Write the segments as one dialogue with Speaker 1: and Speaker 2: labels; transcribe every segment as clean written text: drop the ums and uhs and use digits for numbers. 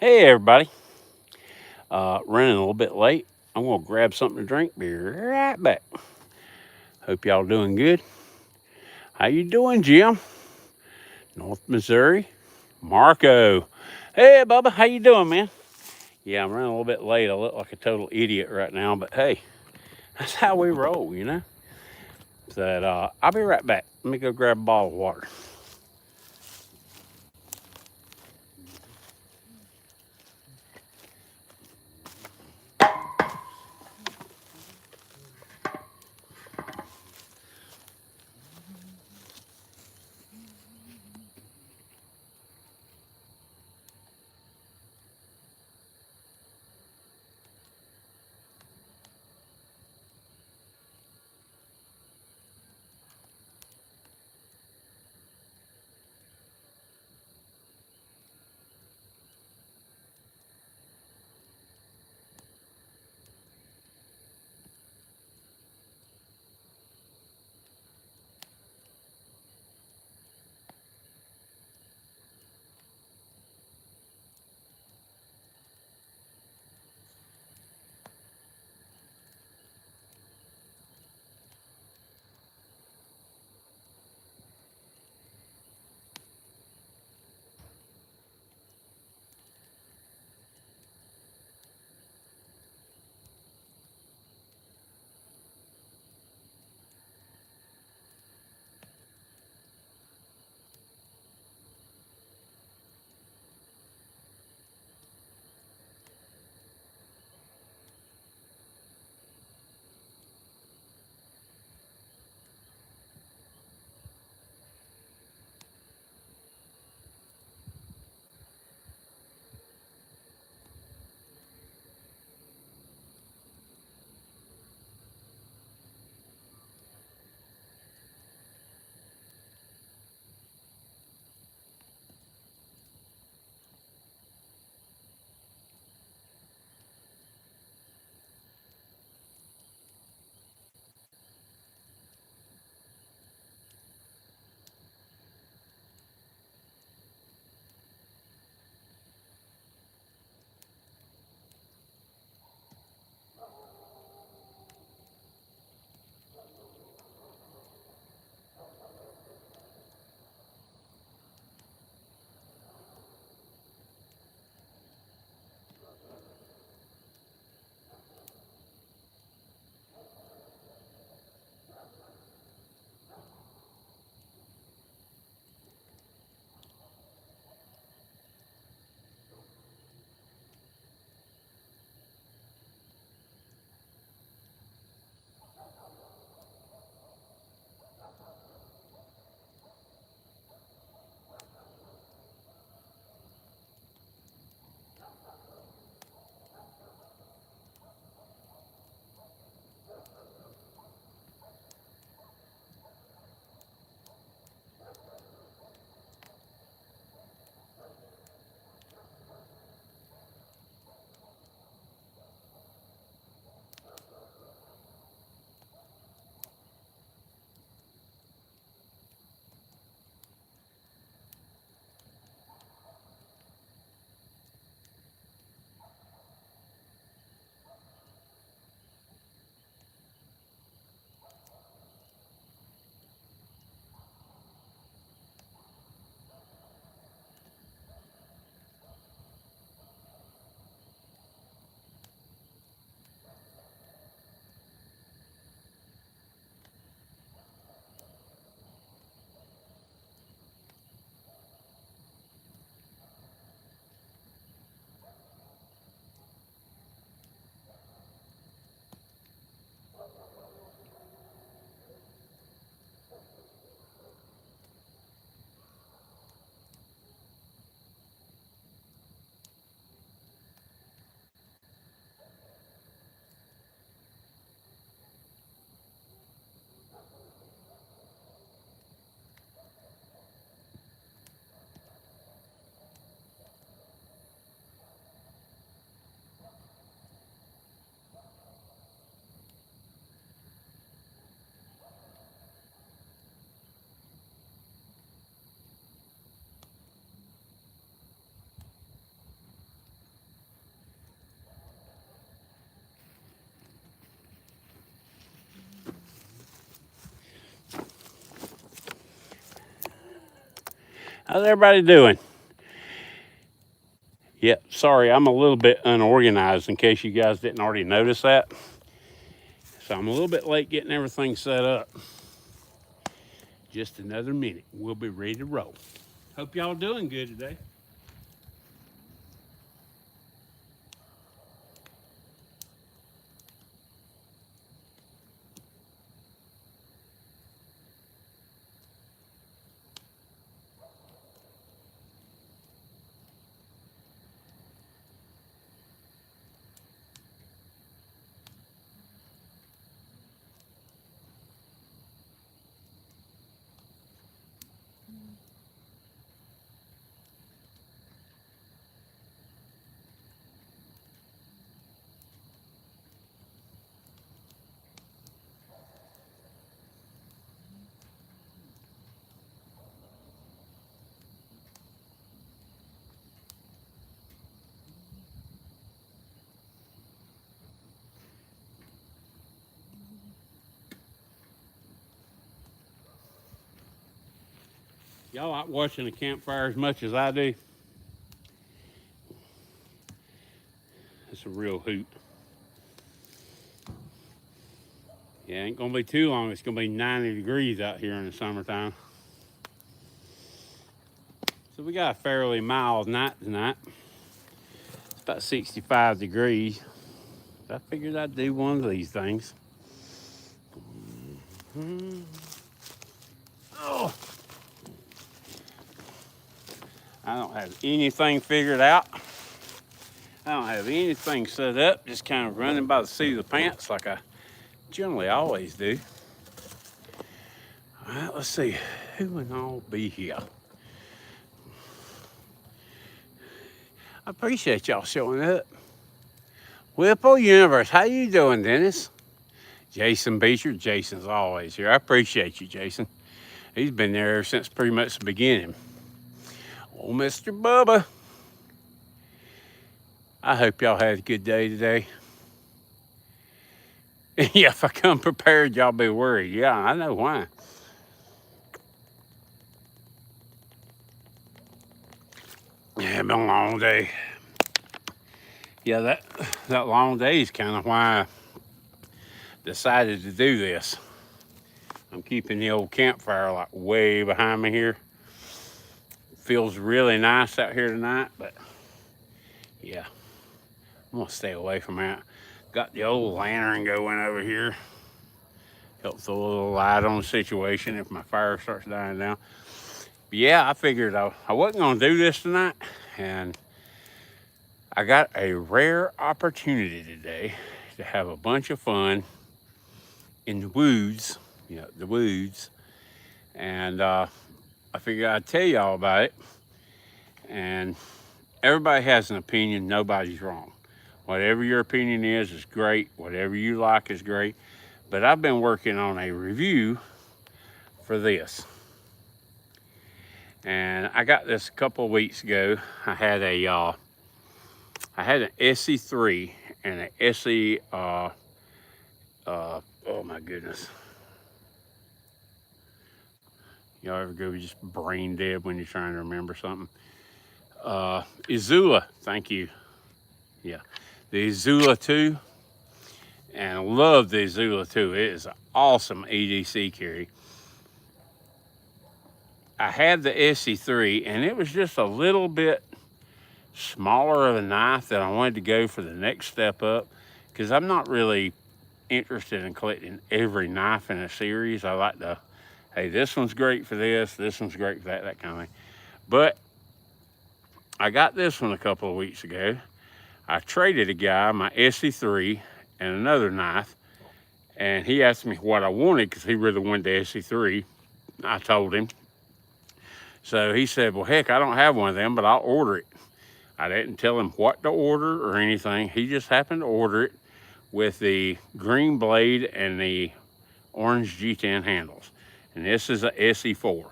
Speaker 1: Hey everybody, running a little bit late. I'm gonna grab something to drink. Be right back. Hope y'all doing good. How you doing, Jim? North Missouri. Marco. Hey Bubba, how you doing, man? Yeah, I'm running a little bit late. I look like a total idiot right now, but hey, that's how we roll, you know. That I'll be right back. Let me go grab a bottle of water. How's everybody doing? Yeah, sorry, I'm a little bit unorganized in case you guys didn't already notice that. So I'm a little bit late getting everything set up. Just another minute. We'll be ready to roll. Hope y'all doing good today. Y'all like watching the campfire as much as I do? It's a real hoot. Yeah, ain't gonna be too long. It's gonna be 90 degrees out here in the summertime. So we got a fairly mild night tonight. It's about 65 degrees. I figured I'd do one of these things. Oh, I don't have anything figured out. I don't have anything set up. Just kind of running by the seat of the pants like I generally always do. All right, let's see. Who would all be here? I appreciate y'all showing up. Whipple Universe, how you doing, Dennis? Jason Beecher, Jason's always here. I appreciate you, Jason. He's been there ever since pretty much the beginning. Oh, Mr. Bubba. I hope y'all had a good day today. Yeah, if I come prepared, y'all be worried. Yeah, I know why. Yeah, it's been a long day. Yeah, that long day is kind of why I decided to do this. I'm keeping the old campfire like way behind me here. Feels really nice out here tonight, but yeah, I'm gonna stay away from that. Got the old lantern going over here. Help throw a little light on the situation if my fire starts dying down. But yeah, I figured I wasn't gonna do this tonight, and I got a rare opportunity today to have a bunch of fun in the woods, the woods, and I figured I'd tell y'all about it. And everybody has an opinion, nobody's wrong. Whatever your opinion is great. Whatever you like is great. But I've been working on a review for this. And I got this a couple of weeks ago. I had an SE3 and an SE, oh my goodness. Y'all ever go just brain dead when you're trying to remember something? Izula, thank you. Yeah, the Izula 2, and I love the Izula 2. It is an awesome EDC carry. I had the SE3, and it was just a little bit smaller of a knife that I wanted to go for the next step up, because I'm not really interested in collecting every knife in a series. I like to, hey, this one's great for this one's great for that kind of thing. But I got this one a couple of weeks ago. I traded a guy my SE3 and another knife, and he asked me what I wanted because he really wanted the SE3. I told him. So he said, well, heck, I don't have one of them, but I'll order it. I didn't tell him what to order or anything. He just happened to order it with the green blade and the orange G10 handles. And this is a SE4.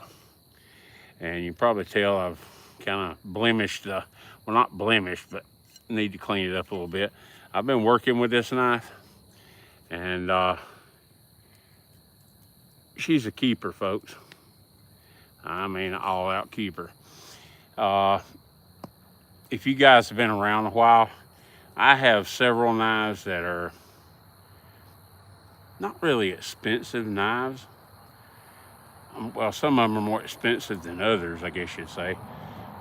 Speaker 1: And you can probably tell I've kind of blemished, well, not blemished, but need to clean it up a little bit. I've been working with this knife, and she's a keeper, folks. I mean, all-out keeper. Uh, if you guys have been around a while, I have several knives that are not really expensive knives. Well, some of them are more expensive than others, I guess you'd say.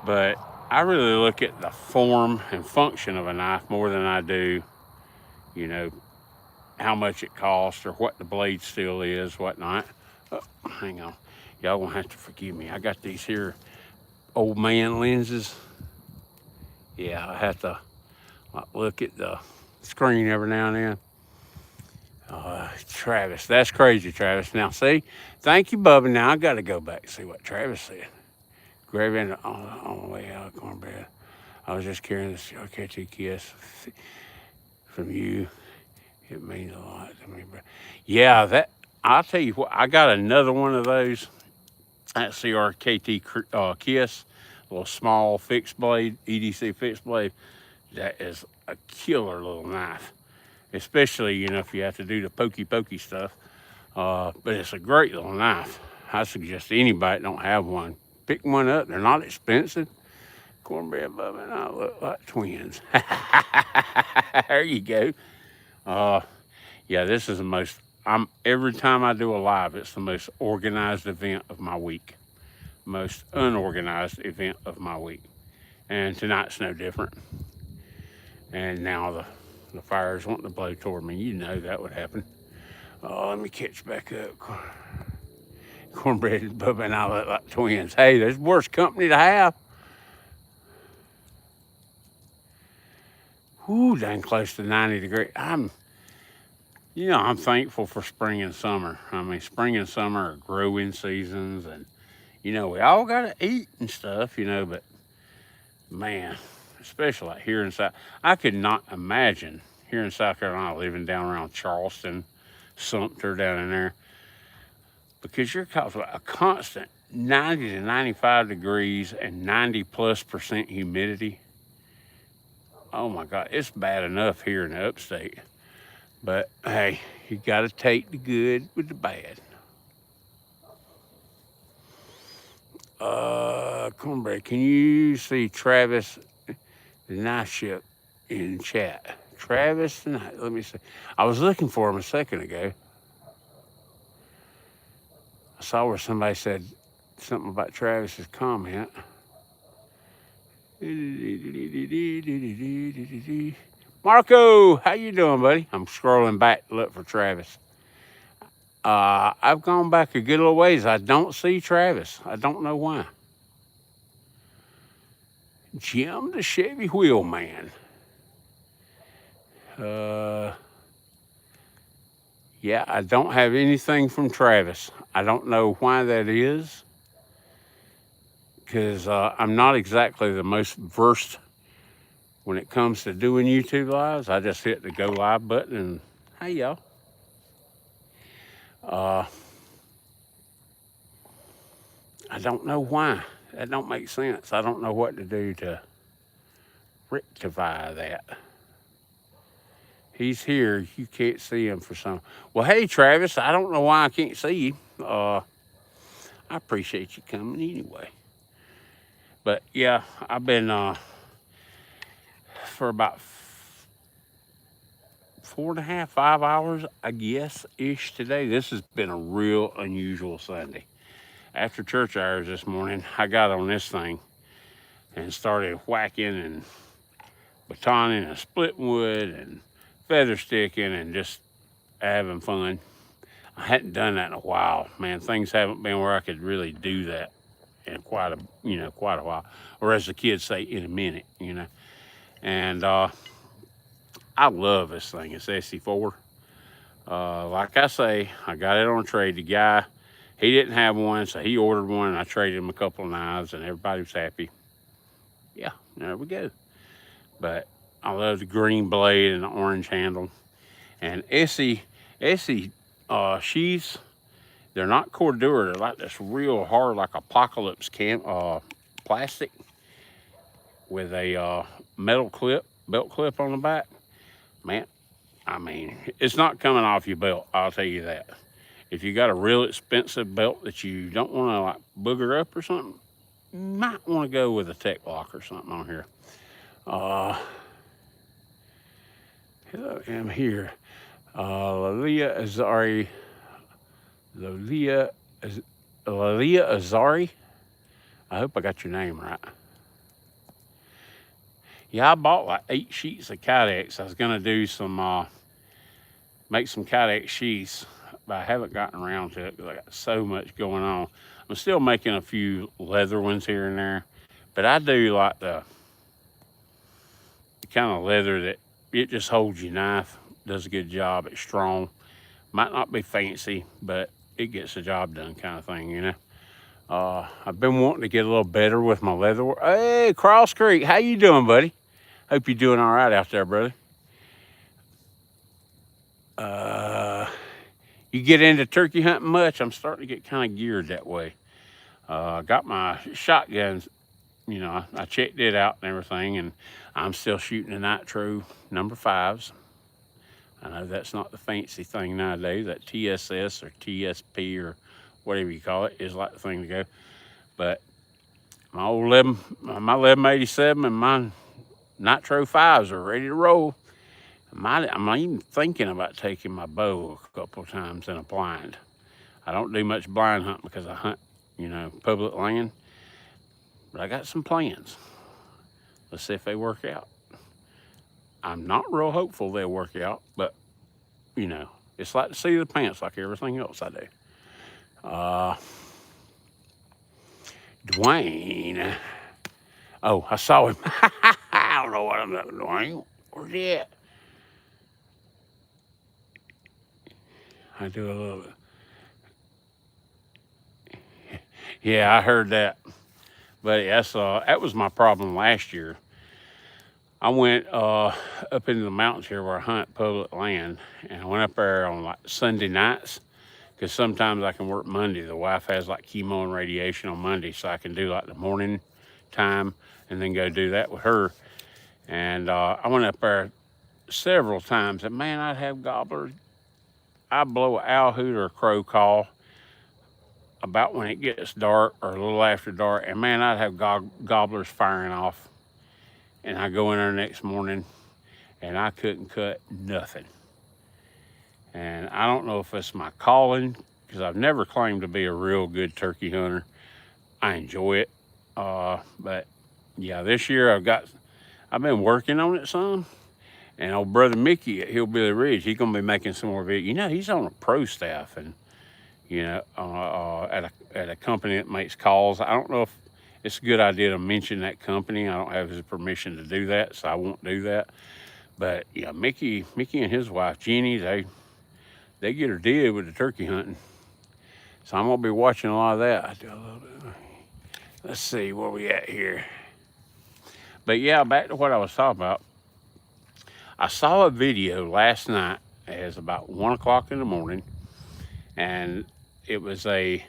Speaker 1: But I really look at the form and function of a knife more than I do, you know, how much it costs or what the blade steel is, whatnot. Oh, hang on. Y'all gonna have to forgive me. I got these here old man lenses. Yeah, I have to look at the screen every now and then. Travis, that's crazy, Travis. Now, see, thank you, Bubba. Now I got to go back and see what Travis said. Grab in on the way out, cornbread. I was just carrying this RKT kiss from you. It means a lot to me, bro. Yeah, that I'll tell you what. I got another one of those. That's the RKT kiss, little small fixed blade, EDC fixed blade. That is a killer little knife, especially if you have to do the pokey stuff. But it's a great little knife. I suggest anybody that don't have one, pick one up. They're not expensive. Cornbread Bubba and I look like twins. There you go. Yeah, this is the most. Every time I do a live, it's the most organized event of my week. Most unorganized event of my week. And tonight's no different. And now the fire's wanting to blow toward me. You know that would happen. Oh, let me catch back up. Cornbread Bubba and I look like twins. Hey, there's worse company to have. Whoo, dang close to 90 degrees. I'm thankful for spring and summer. I mean, spring and summer are growing seasons, and we all gotta eat and stuff, but man, especially like here in South, I could not imagine here in South Carolina living down around Charleston, Sumter down in there, because you're caught with a constant 90 to 95 degrees and 90+% humidity. Oh my God, it's bad enough here in the upstate. But hey, you got to take the good with the bad. Cornbread, can you see Travis the Knife Ship in chat? Travis tonight. Let me see. I was looking for him a second ago. I saw where somebody said something about Travis's comment. Marco, how you doing, buddy? I'm scrolling back to look for Travis. I've gone back a good little ways. I don't see Travis. I don't know why. Jim the Chevy Wheel Man. Yeah, I don't have anything from Travis. I don't know why that is, because I'm not exactly the most versed when it comes to doing YouTube lives. I just hit the go live button and hey y'all. I don't know why. That don't make sense. I don't know what to do to rectify that. He's here. You can't see him for some. Well, hey, Travis, I don't know why I can't see you. I appreciate you coming anyway. But yeah, I've been for about 4.5, 5 hours, I guess, ish today. This has been a real unusual Sunday. After church hours this morning, I got on this thing and started whacking and batoning and splitting wood and feather sticking and just having fun. I hadn't done that in a while, man. Things haven't been where I could really do that in quite a while, or as the kids say, in a minute, And I love this thing. It's SC4. Like I say, I got it on trade. The guy, he didn't have one, so he ordered one, and I traded him a couple of knives, and everybody was happy. Yeah, there we go. But I love the green blade and the orange handle. And Essie, sheaths, they're not Cordura. They're like this real hard, like Apocalypse plastic with a metal belt clip on the back. Man, I mean, it's not coming off your belt, I'll tell you that. If you got a real expensive belt that you don't want to like booger up or something, you might want to go with a tech lock or something on here. Hello, I'm here. Lalia Azari. Lalia Azari. I hope I got your name right. Yeah, I bought like 8 sheets of Kydex. I was gonna do some make some Kydex sheets, but I haven't gotten around to it because I got so much going on. I'm still making a few leather ones here and there, but I do like the kind of leather that it just holds your knife, does a good job. It's strong, might not be fancy, but it gets the job done, kind of thing, you know. I've been wanting to get a little better with my leather work. Hey, Cross Creek, how you doing, buddy? Hope you're doing all right out there, brother. You get into turkey hunting much? I'm starting to get kind of geared that way. I got my shotguns, you know, I checked it out and everything, and I'm still shooting the Nitro number 5s. I know that's not the fancy thing nowadays. That TSS or TSP or whatever you call it is like the thing to go. But my old 1187 and my Nitro 5s are ready to roll. I'm even thinking about taking my bow a couple of times in a blind. I don't do much blind hunting because I hunt, you know, public land. But I got some plans. Let's see if they work out. I'm not real hopeful they'll work out, but, you know, it's like the seat of the pants like everything else I do. Dwayne. Oh, I saw him. I don't know what I'm doing, Dwayne. Where's he at? I do a little bit. Yeah, I heard that. But that was my problem last year. I went up into the mountains here where I hunt public land, and I went up there on like Sunday nights because sometimes I can work Monday. The wife has like chemo and radiation on Monday, so I can do like the morning time and then go do that with her. And I went up there several times, and man, I'd have gobblers. I'd blow an owl hoot or a crow call about when it gets dark or a little after dark, and man, I'd have gobblers firing off. And I go in there next morning, and I couldn't cut nothing. And I don't know if it's my calling, because I've never claimed to be a real good turkey hunter. I enjoy it, but yeah, this year I've been working on it some. And old brother Mickey at Hillbilly Ridge, he's gonna be making some more videos. You know, he's on a pro staff, and you know, at a company that makes calls. I don't know if it's a good idea to mention that company. I don't have his permission to do that, so I won't do that. But yeah, Mickey and his wife Jeannie, they get her deal with the turkey hunting. So I'm gonna be watching a lot of that. I do a little bit. Let's see where we at here. But yeah, back to what I was talking about. I saw a video last night. It was about 1 o'clock in the morning, and it was the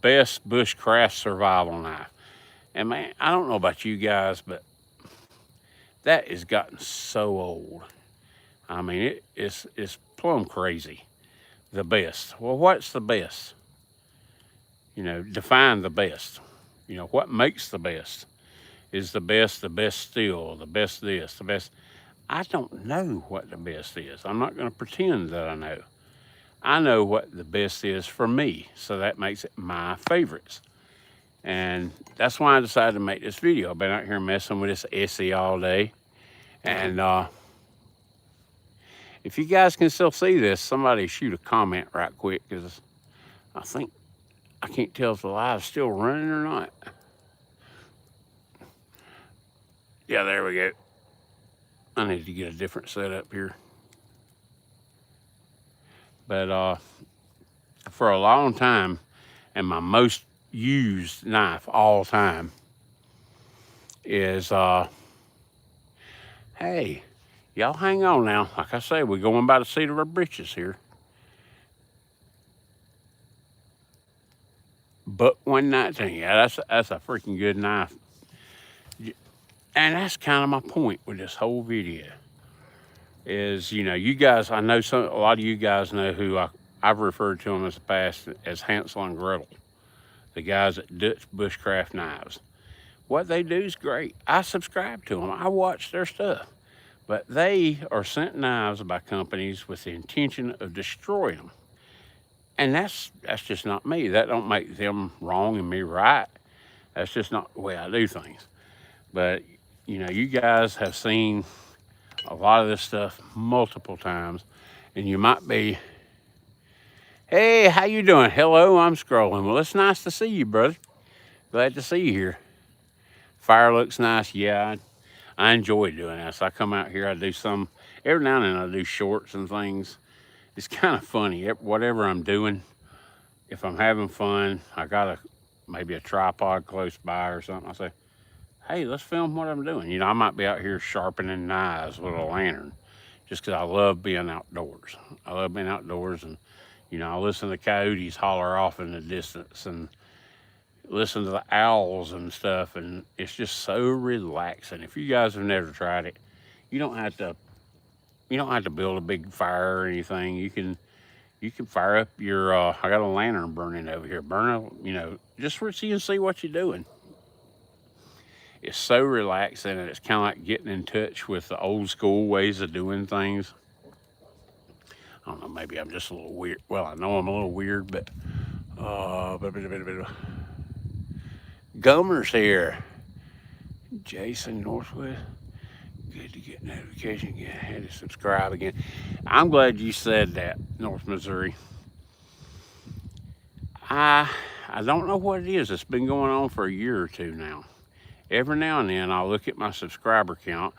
Speaker 1: best bushcraft survival knife. And man, I don't know about you guys, but that has gotten so old. I mean, it's plumb crazy. The best. Well, what's the best? You know, define the best. You know, what makes the best? Is the best steel, the best this, the best? I don't know what the best is. I'm not going to pretend that I know. I know what the best is for me, so that makes it my favorites. And that's why I decided to make this video. I've been out here messing with this Essie all day. And if you guys can still see this, somebody shoot a comment right quick, because I can't tell if the live's still running or not. Yeah, there we go. I need to get a different setup here. But for a long time, and my most used knife all time is, hey, y'all hang on now. Like I say, we're going by the seat of our britches here. Buck 119, yeah, that's a freaking good knife. And that's kind of my point with this whole video. Is, you know, you guys, I know a lot of you guys know who I I've referred to them in the past as Hansel and Gretel, the guys at Dutch Bushcraft Knives. What they do is great. I subscribe to them. I watch their stuff. But they are sent knives by companies with the intention of destroying them. And that's just not me. That don't make them wrong and me right. That's just not the way I do things. But you guys have seen a lot of this stuff multiple times, and you might be, hey, how you doing? Hello, I'm scrolling. Well, it's nice to see you, brother. Glad to see you here. Fire looks nice. Yeah, I enjoy doing this. I come out here, I do some, every now and then I do shorts and things. It's kind of funny. Whatever I'm doing, if I'm having fun, I got maybe a tripod close by or something. I say, hey, let's film what I'm doing. I might be out here sharpening knives with a lantern just because I love being outdoors. I love being outdoors, and, I listen to coyotes holler off in the distance and listen to the owls and stuff, and it's just so relaxing. If you guys have never tried it, you don't have to build a big fire or anything. You can fire up your I got a lantern burning over here. Just so you can see what you're doing. It's so relaxing, and it's kind of like getting in touch with the old school ways of doing things. I don't know, maybe I'm just a little weird. Well, I know I'm a little weird, but Gummer's here. Jason Northwood. Good to get notification again. I had to subscribe again. I'm glad you said that, North Missouri. I don't know what it is. It's been going on for a year or two now. Every now and then I'll look at my subscriber count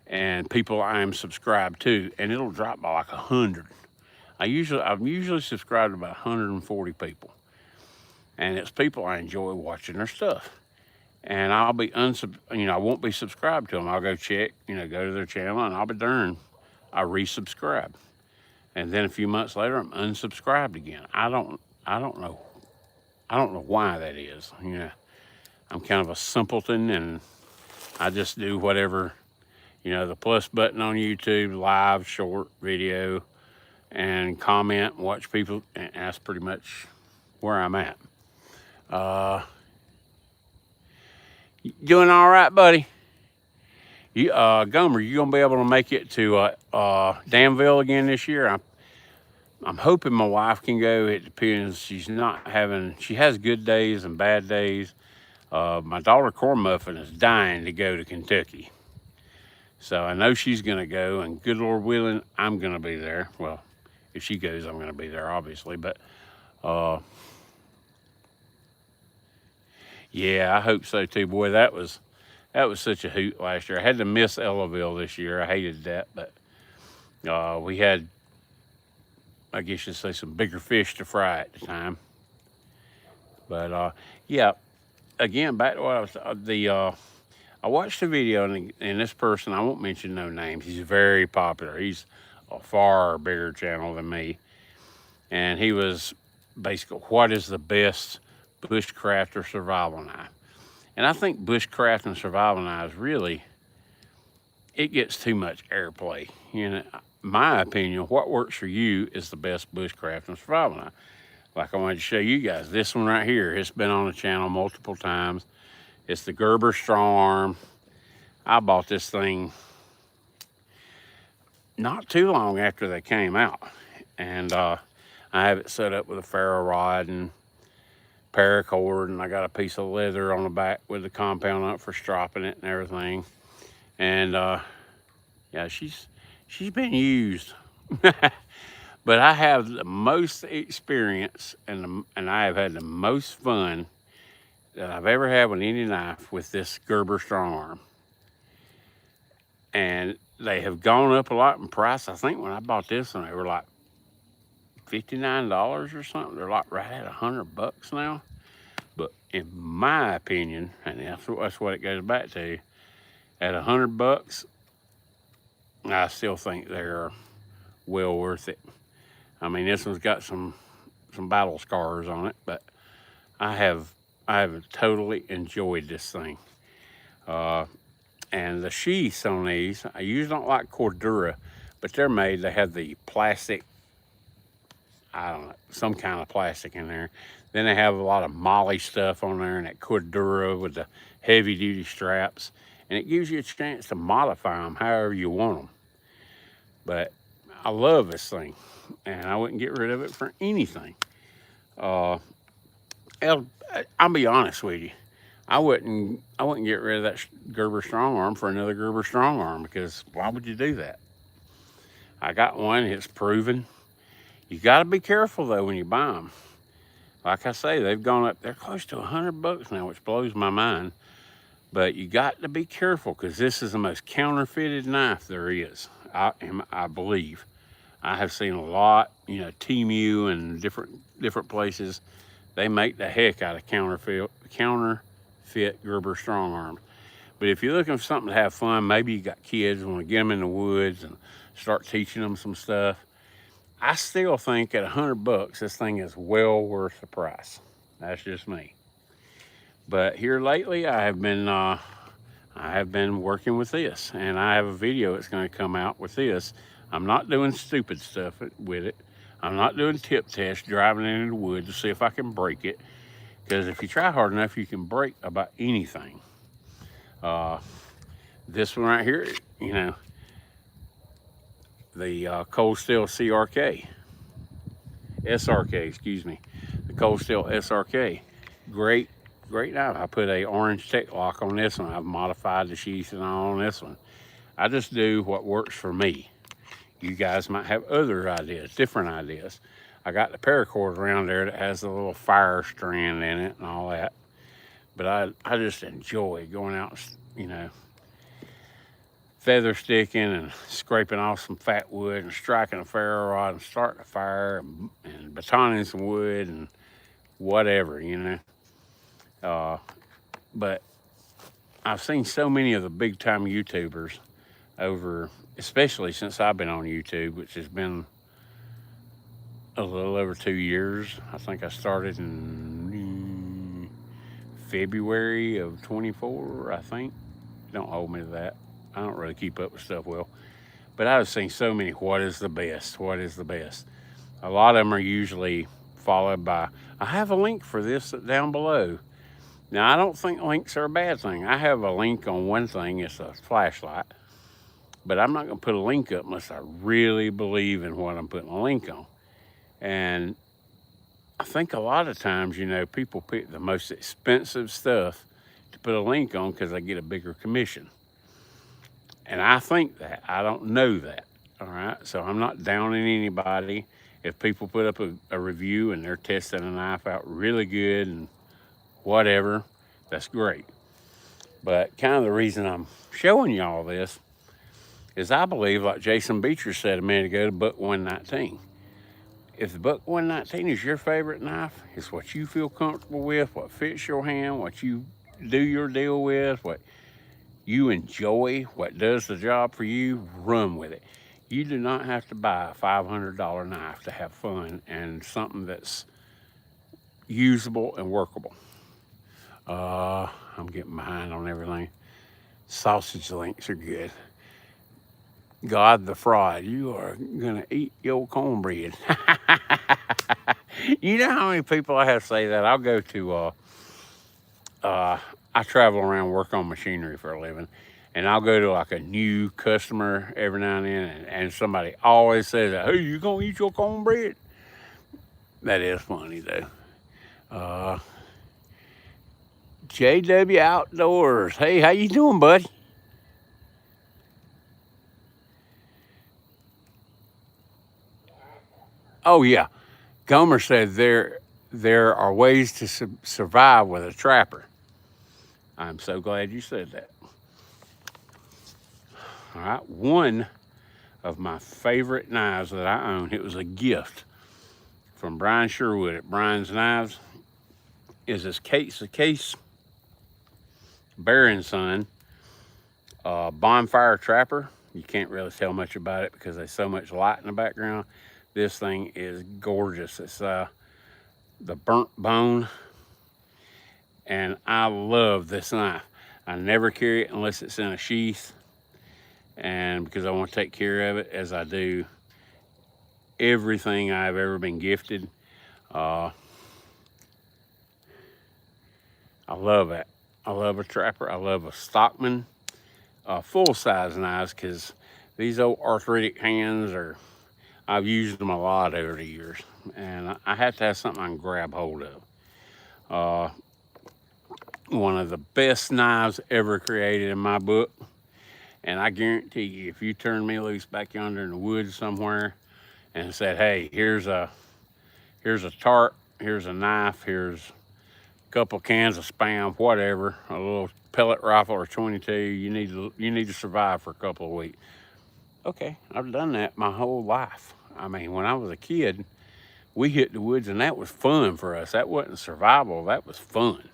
Speaker 1: and people I am subscribed to, and it'll drop by like 100. I'm usually subscribed to about 140 people. And it's people I enjoy watching their stuff. And I'll be I won't be subscribed to them. I'll go check, go to their channel, and I'll be darned, I resubscribe. And then a few months later, I'm unsubscribed again. I don't know why that is. I'm kind of a simpleton, and I just do whatever, the plus button on YouTube, live, short video, and comment, and watch people, and that's pretty much where I'm at. Doing all right, buddy? Gomer, you gonna be able to make it to Danville again this year? I'm hoping my wife can go. It depends. She has good days and bad days. My daughter Corn Muffin is dying to go to Kentucky. So I know she's gonna go, and good Lord willing, I'm gonna be there. Well, if she goes, I'm gonna be there, obviously, but yeah, I hope so too. Boy, that was such a hoot last year. I had to miss Ellaville this year. I hated that, but we had, I guess you'd say, some bigger fish to fry at the time. But yeah, again, back to what I was I watched a video, and this person, I won't mention no names. He's very popular. He's a far bigger channel than me, and he was basically, what is the best bushcraft or survival knife? And I think bushcraft and survival knives, really, it gets too much airplay. My opinion, what works for you is the best bushcraft and survival knife. Like I wanted to show you guys, this one right here, it's been on the channel multiple times. It's the Gerber Strong Arm. I bought this thing not too long after they came out. And I have it set up with a ferro rod and paracord, and I got a piece of leather on the back with the compound up for stropping it and everything. And yeah, she's been used. But I have the most experience, and I have had the most fun that I've ever had with any knife with this Gerber Strong Arm. And they have gone up a lot in price. I think when I bought this one, they were like $59 or something. They're like right at $100 now. But in my opinion, and that's what it goes back to, at $100, I still think they're well worth it. I mean, this one's got some battle scars on it, but I have totally enjoyed this thing. And the sheaths on these, I usually don't like Cordura, but they have the plastic, I don't know, some kind of plastic in there. Then they have a lot of moly stuff on there and that Cordura with the heavy duty straps. And it gives you a chance to modify them however you want them. But I love this thing and I wouldn't get rid of it for anything. Uh, I'll be honest with you. I wouldn't get rid of that Gerber Strong Arm for another Gerber Strong Arm because why would you do that? I got one, it's proven. You got to be careful though when you buy them. Like I say, they've gone up, they're close to $100 now, which blows my mind. But you got to be careful because this is the most counterfeited knife there is, I believe. I have seen a lot, you know, Temu and different places. They make the heck out of counterfeit Gerber Strong Arms. But if you're looking for something to have fun, maybe you got kids, want to get them in the woods and start teaching them some stuff. I still think at $100, this thing is well worth the price. That's just me. But here lately, I have been working with this, and I have a video that's going to come out with this. I'm not doing stupid stuff with it. I'm not doing tip tests, driving it into the woods to see if I can break it. Because if you try hard enough, you can break about anything. This one right here, you know, the Cold Steel SRK, excuse me, the Cold Steel SRK, great knife. I put a orange tech lock on this one. I've modified the sheath and all on this one. I just do what works for me. You guys might have other ideas, different ideas. I got the paracord around there that has a little fire strand in it and all that. But I just enjoy going out, you know, feather sticking and scraping off some fat wood and striking a ferro rod and starting a fire and batoning some wood and whatever, you know. But I've seen so many of the big time YouTubers over, especially since I've been on YouTube, which has been a little over 2 years. I think I started in February of 24, I think. Don't hold me to that. I don't really keep up with stuff well. But I've seen so many, what is the best? What is the best? A lot of them are usually followed by, I have a link for this down below. Now, I don't think links are a bad thing. I have a link on one thing, it's a flashlight. But I'm not going to put a link up unless I really believe in what I'm putting a link on. And I think a lot of times, you know, people pick the most expensive stuff to put a link on because they get a bigger commission. And I think that. I don't know that. All right. So I'm not downing anybody. If people put up a review and they're testing a knife out really good and whatever, that's great. But kind of the reason I'm showing you all this is I believe, like Jason Beecher said a minute ago, the Buck 119. If the Buck 119 is your favorite knife, it's what you feel comfortable with, what fits your hand, what you do your deal with, what you enjoy, what does the job for you, run with it. You do not have to buy a $500 knife to have fun and something that's usable and workable. I'm getting behind on everything. Sausage links are good. God the Fraud, you are gonna eat your cornbread. You know how many people I have say that? I'll go to, I travel around, work on machinery for a living, and I'll go to like a new customer every now and then, and somebody always says, hey, you gonna eat your cornbread? That is funny though. JW Outdoors, hey, how you doing, buddy? Oh yeah, Gomer said there are ways to survive with a trapper. I'm so glad you said that. All right, one of my favorite knives that I own, it was a gift from Brian Sherwood at Brian's Knives, is this Case Bear and Son Bonfire Trapper. You can't really tell much about it because there's so much light in the background. This thing is gorgeous. It's the burnt bone, and I love this knife. I never carry it unless it's in a sheath, and because I want to take care of it as I do everything I've ever been gifted. I love it. I love a trapper. I love a stockman. Full-size knives, because these old arthritic hands I've used them a lot over the years, and I have to have something I can grab hold of. One of the best knives ever created in my book, and I guarantee you, if you turn me loose back yonder in the woods somewhere and said, hey, here's a tart, here's a knife, here's a couple cans of Spam, whatever, a little pellet rifle or 22, you need to survive for a couple of weeks. Okay, I've done that my whole life. I mean, when I was a kid, we hit the woods, and that was fun for us. That wasn't survival, that was fun.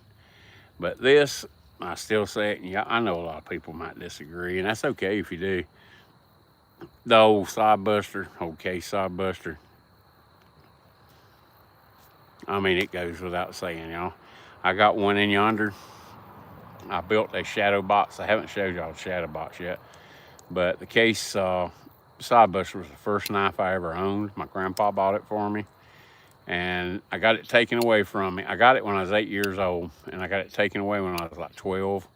Speaker 1: But this, I still say it, and yeah, I know a lot of people might disagree, and that's okay if you do. The old sod buster, old case sod buster. I mean, it goes without saying, y'all. I got one in yonder. I built a shadow box. I haven't showed y'all the shadow box yet, but the case sod buster was the first knife I ever owned. My grandpa bought it for me, and I got it taken away from me. I got it when I was 8 years old, and I got it taken away when I was like 12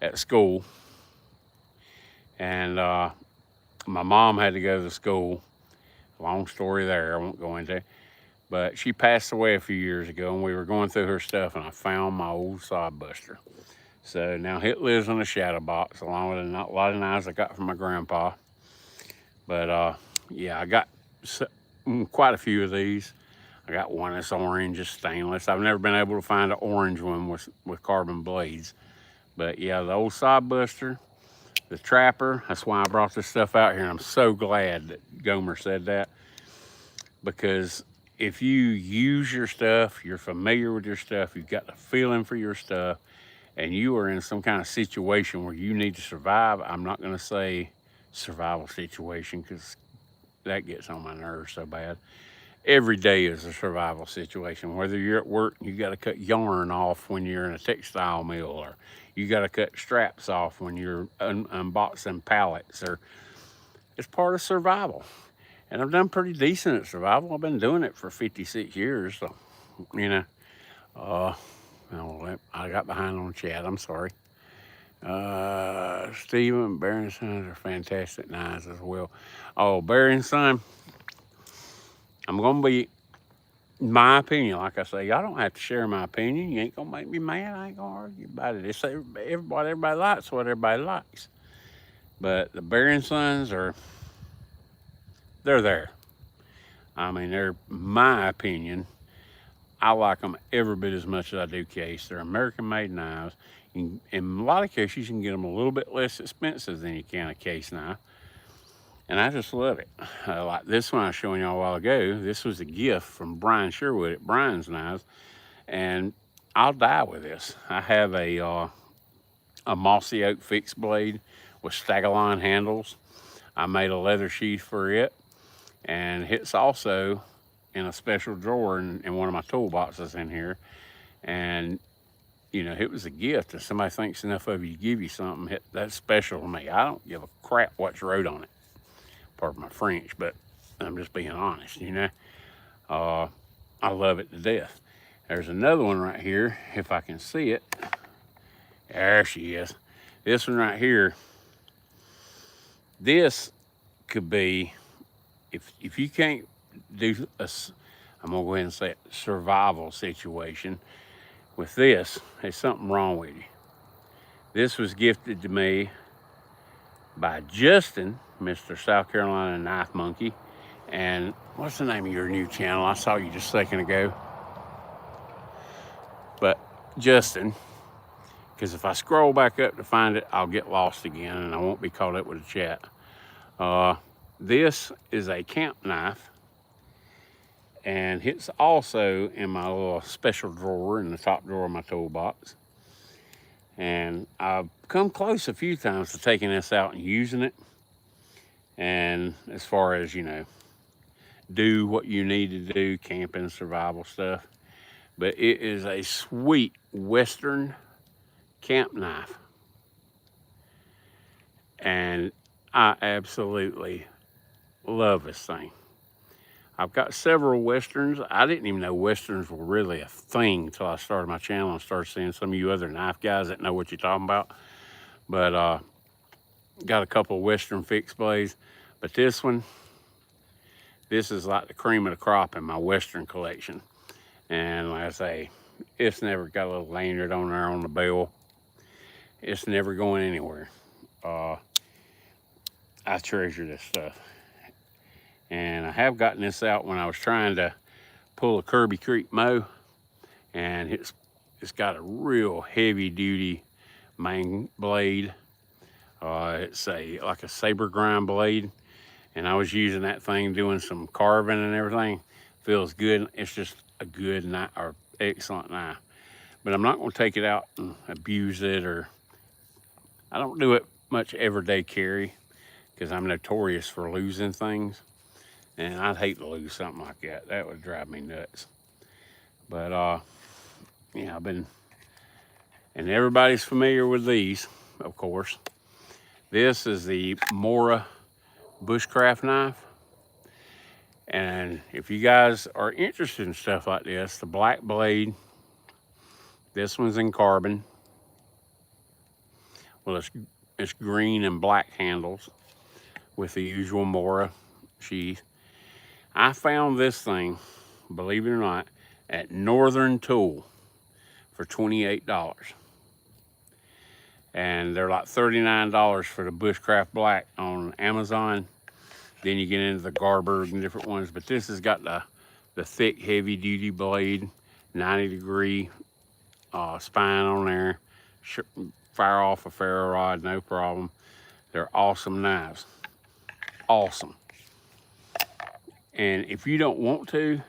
Speaker 1: at school. And my mom had to go to school. Long story there, I won't go into. But she passed away a few years ago, and we were going through her stuff, and I found my old sod buster. So now it lives in a shadow box, along with a lot of knives I got from my grandpa. But yeah, I got quite a few of these. I got one that's orange, it's stainless. I've never been able to find an orange one with carbon blades. But yeah, the old sod buster, the trapper, that's why I brought this stuff out here, and I'm so glad that Gomer said that, because if you use your stuff, you're familiar with your stuff, you've got the feeling for your stuff, and you are in some kind of situation where you need to survive, I'm not going to say survival situation, because that gets on my nerves so bad. Every day is a survival situation. Whether you're at work and you got to cut yarn off when you're in a textile mill, or you got to cut straps off when you're unboxing pallets, or it's part of survival. And I've done pretty decent at survival. I've been doing it for 56 years. So, you know, I got behind on chat. I'm sorry. Stephen, Barry and Sons are fantastic knives as well. Oh, Barry and Son, I'm going to be, my opinion, like I say, y'all don't have to share my opinion. You ain't going to make me mad. I ain't going to argue about it. It's everybody likes what everybody likes. But the Barry and Sons they're there. I mean, they're my opinion. I like them every bit as much as I do case. They're American-made knives. In a lot of cases, you can get them a little bit less expensive than you can a case knife. And I just love it. Like this one I was showing y'all a while ago. This was a gift from Brian Sherwood at Brian's Knives. And I'll die with this. I have a mossy oak fixed blade with Staggerline handles. I made a leather sheath for it. And it's also in a special drawer in one of my toolboxes in here. And, you know, it was a gift. If somebody thinks enough of you to give you something, that's special to me. I don't give a crap what's wrote on it. Pardon my French, but I'm just being honest, you know. I love it to death. There's another one right here, if I can see it. There she is. This one right here, this could be, if you can't do I'm gonna go ahead and say it, survival situation with this, there's something wrong with you. This was gifted to me by Justin, Mr. South Carolina Knife Monkey. And what's the name of your new channel? I saw you just a second ago. But Justin, because if I scroll back up to find it, I'll get lost again and I won't be caught up with the chat. This is a camp knife, and it's also in my little special drawer in the top drawer of my toolbox. And I've come close a few times to taking this out and using it. And as far as, you know, do what you need to do, camping, survival stuff. But it is a sweet Western camp knife. And I absolutely love this thing. I've got several Westerns. I didn't even know Westerns were really a thing until I started my channel and started seeing some of you other knife guys that know what you're talking about. But got a couple of Western fixed blades. But this one, this is like the cream of the crop in my Western collection. And like I say, it's never got a little lanyard on there on the bell. It's never going anywhere. I treasure this stuff. And I have gotten this out when I was trying to pull a Kirby Creek mow, and it's got a real heavy duty main blade. It's like a saber grind blade, and I was using that thing doing some carving and everything. Feels good. It's just a good knife, or excellent knife. But I'm not going to take it out and abuse it, or I don't do it much everyday carry because I'm notorious for losing things. And I'd hate to lose something like that. That would drive me nuts. But, yeah, I've been, and everybody's familiar with these, of course. This is the Mora Bushcraft knife. And if you guys are interested in stuff like this, the black blade, this one's in carbon. Well, it's green and black handles with the usual Mora sheath. I found this thing, believe it or not, at Northern Tool for $28. And they're like $39 for the Bushcraft Black on Amazon. Then you get into the Garber and different ones. But this has got the thick, heavy-duty blade, 90-degree spine on there. Fire off a ferro rod, no problem. They're awesome knives. Awesome. And if you don't want to,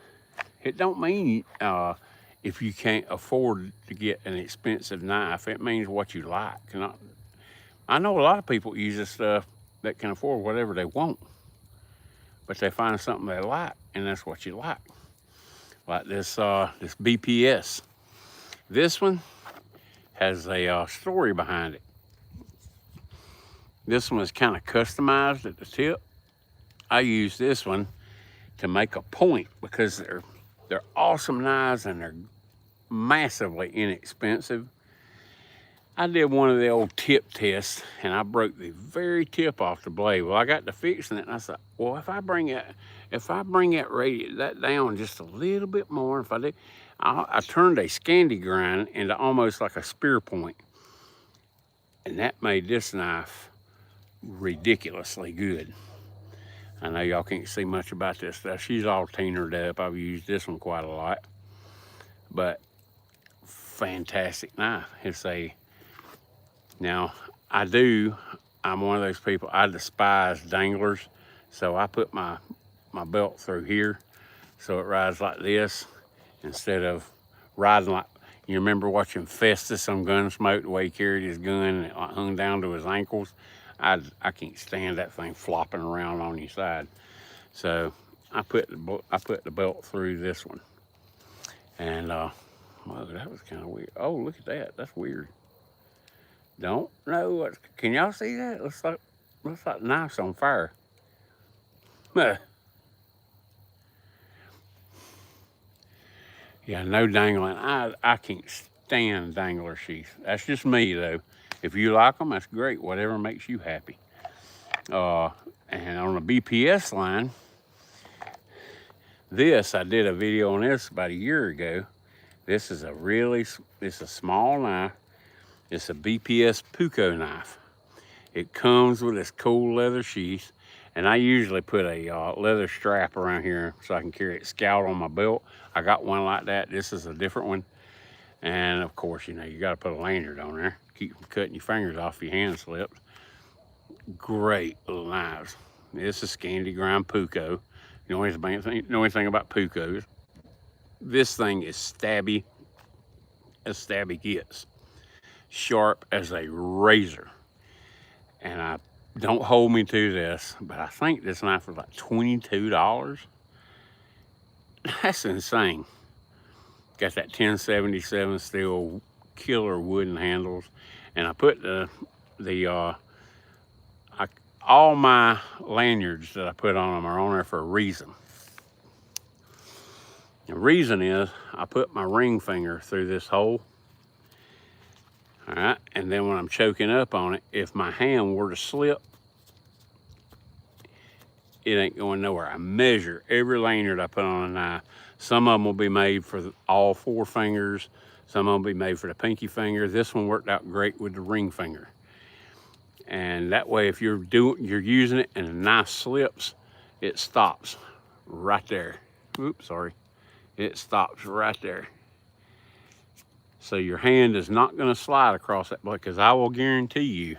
Speaker 1: it don't mean if you can't afford to get an expensive knife. It means what you like. I know a lot of people use this stuff that can afford whatever they want, but they find something they like, and that's what you like. Like this this BPS. This one has a story behind it. This one is kind of customized at the tip. I use this one to make a point because they're awesome knives and they're massively inexpensive. I did one of the old tip tests and I broke the very tip off the blade. Well, I got to fixing it and I thought, well, if I bring that down just a little bit more, if I do, I turned a Scandi grind into almost like a spear point, and that made this knife ridiculously good. I know y'all can't see much about this stuff. She's all tinered up. I've used this one quite a lot. But fantastic knife. Now, I'm one of those people, I despise danglers. So I put my belt through here so it rides like this instead of riding like, you remember watching Festus on Gunsmoke, the way he carried his gun and it hung down to his ankles? I can't stand that thing flopping around on your side. So I put the belt through this one. And well, that was kind of weird. Oh, look at that. That's weird. Don't know what, can y'all see that? Looks like knife's on fire. Yeah, no dangling. I can't stand dangler sheaths. That's just me though. If you like them, that's great. Whatever makes you happy. And on the BPS line, I did a video on this about a year ago. This is it's a small knife. It's a BPS Puko knife. It comes with this cool leather sheath, and I usually put a leather strap around here so I can carry it scout on my belt. I got one like that. This is a different one. And of course, you got to put a lanyard on there. Keep from cutting your fingers off if your hand slips. Great little knives. This is Scandi grind Puko. You know anything about Pukos? This thing is stabby as stabby gets. Sharp as a razor. And don't hold me to this, but I think this knife was like $22. That's insane. Got that 1077 steel killer wooden handles, and I put all my lanyards that I put on them are on there for a reason. The reason is I put my ring finger through this hole. All right, and then when I'm choking up on it, if my hand were to slip, it ain't going nowhere. I measure every lanyard I put on a knife. Some of them will be made for all 4 fingers. Some of them will be made for the pinky finger. This one worked out great with the ring finger. And that way, if you're using it and the knife slips, it stops right there. Oops, sorry. It stops right there. So your hand is not going to slide across that blade, because I will guarantee you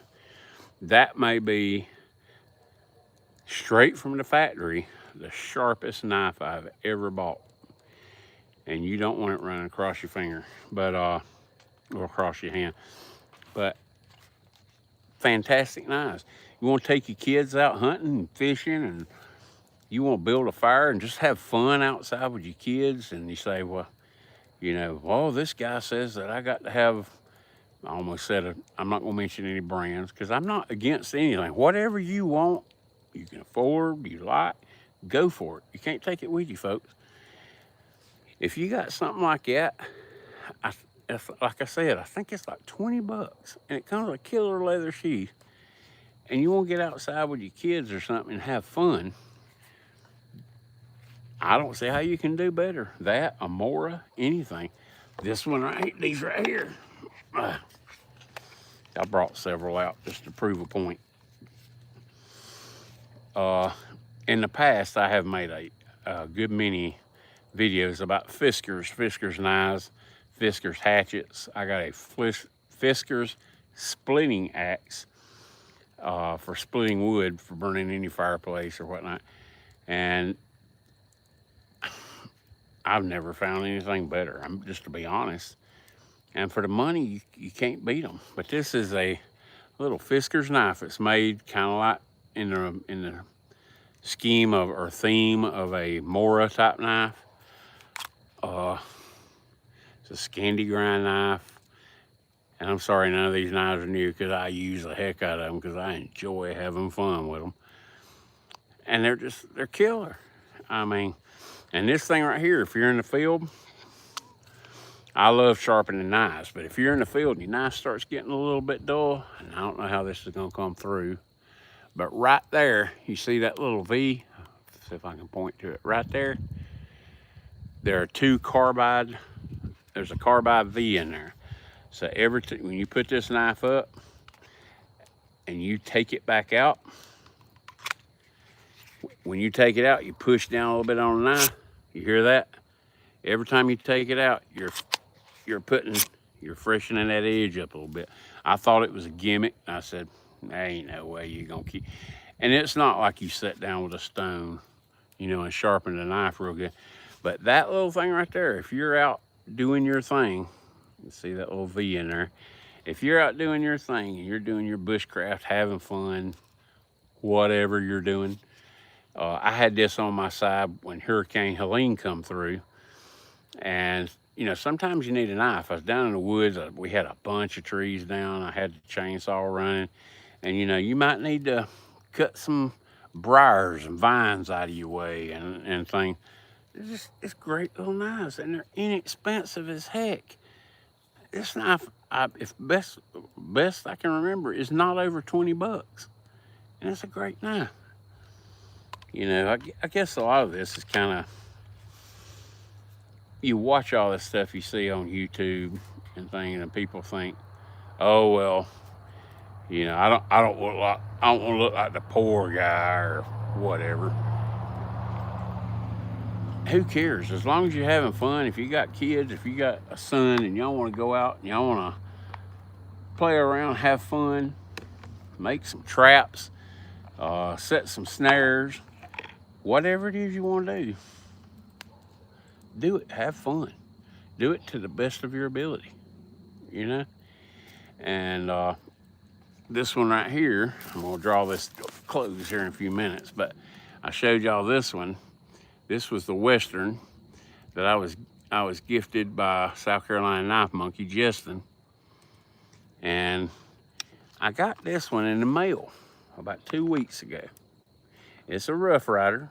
Speaker 1: that may be, straight from the factory, the sharpest knife I've ever bought. And you don't want it running across your finger, but or across your hand. But fantastic knives. You want to take your kids out hunting and fishing, and you want to build a fire and just have fun outside with your kids, and you say, well, you know, well, this guy says that I got to have, I almost said, I'm not going to mention any brands, because I'm not against anything. Whatever you want, you can afford, you like, go for it. You can't take it with you, folks. If you got something like that, like I said, I think it's like $20, and it comes with a killer leather sheath, and you want to get outside with your kids or something and have fun, I don't see how you can do better. That, a Mora, anything. This one these right here. I brought several out just to prove a point. In the past, I have made a good many videos about Fiskars knives, Fiskars hatchets. I got a Fiskars splitting axe for splitting wood for burning any fireplace or whatnot. And I've never found anything better, just to be honest. And for the money, you can't beat them. But this is a little Fiskars knife. It's made kind of like in the scheme of, or theme of, a Mora type knife. It's a Scandi grind knife. And I'm sorry none of these knives are new, because I use the heck out of them, because I enjoy having fun with them. And they're killer. I mean, and this thing right here, if you're in the field, I love sharpening knives, but if you're in the field and your knife starts getting a little bit dull, and I don't know how this is gonna come through, but right there, you see that little V? Let's see if I can point to it. Right there, there are 2 carbide, there's a carbide V in there. So when you put this knife up and you take it back out, when you take it out, you push down a little bit on the knife. You hear that? Every time you take it out, you're freshening that edge up a little bit. I thought it was a gimmick. I said, there ain't no way you're gonna keep. And it's not like you sit down with a stone, you know, and sharpen the knife real good. But that little thing right there, if you're out doing your thing, you see that little V in there. If you're out doing your thing and you're doing your bushcraft, having fun, whatever you're doing, I had this on my side when Hurricane Helene come through. And, you know, sometimes you need a knife. I was down in the woods. We had a bunch of trees down. I had the chainsaw running. And, you know, you might need to cut some briars and vines out of your way and things. It's great little knives, and they're inexpensive as heck. This knife, if best I can remember, is not over $20. And it's a great knife. You know, I guess a lot of this is kind of, you watch all this stuff you see on YouTube and things, and people think, oh well, you know, I don't want to look like the poor guy or whatever. Who cares? As long as you're having fun. If you got kids, if you got a son, and y'all want to go out and y'all want to play around, have fun, make some traps, set some snares, whatever it is you want to do it. Have fun. Do it to the best of your ability, you know? And this one right here, I'm gonna draw this close here in a few minutes, but I showed y'all this one. This was the Western that I was gifted by South Carolina Knife Monkey, Justin. And I got this one in the mail about 2 weeks ago. It's a Rough Rider.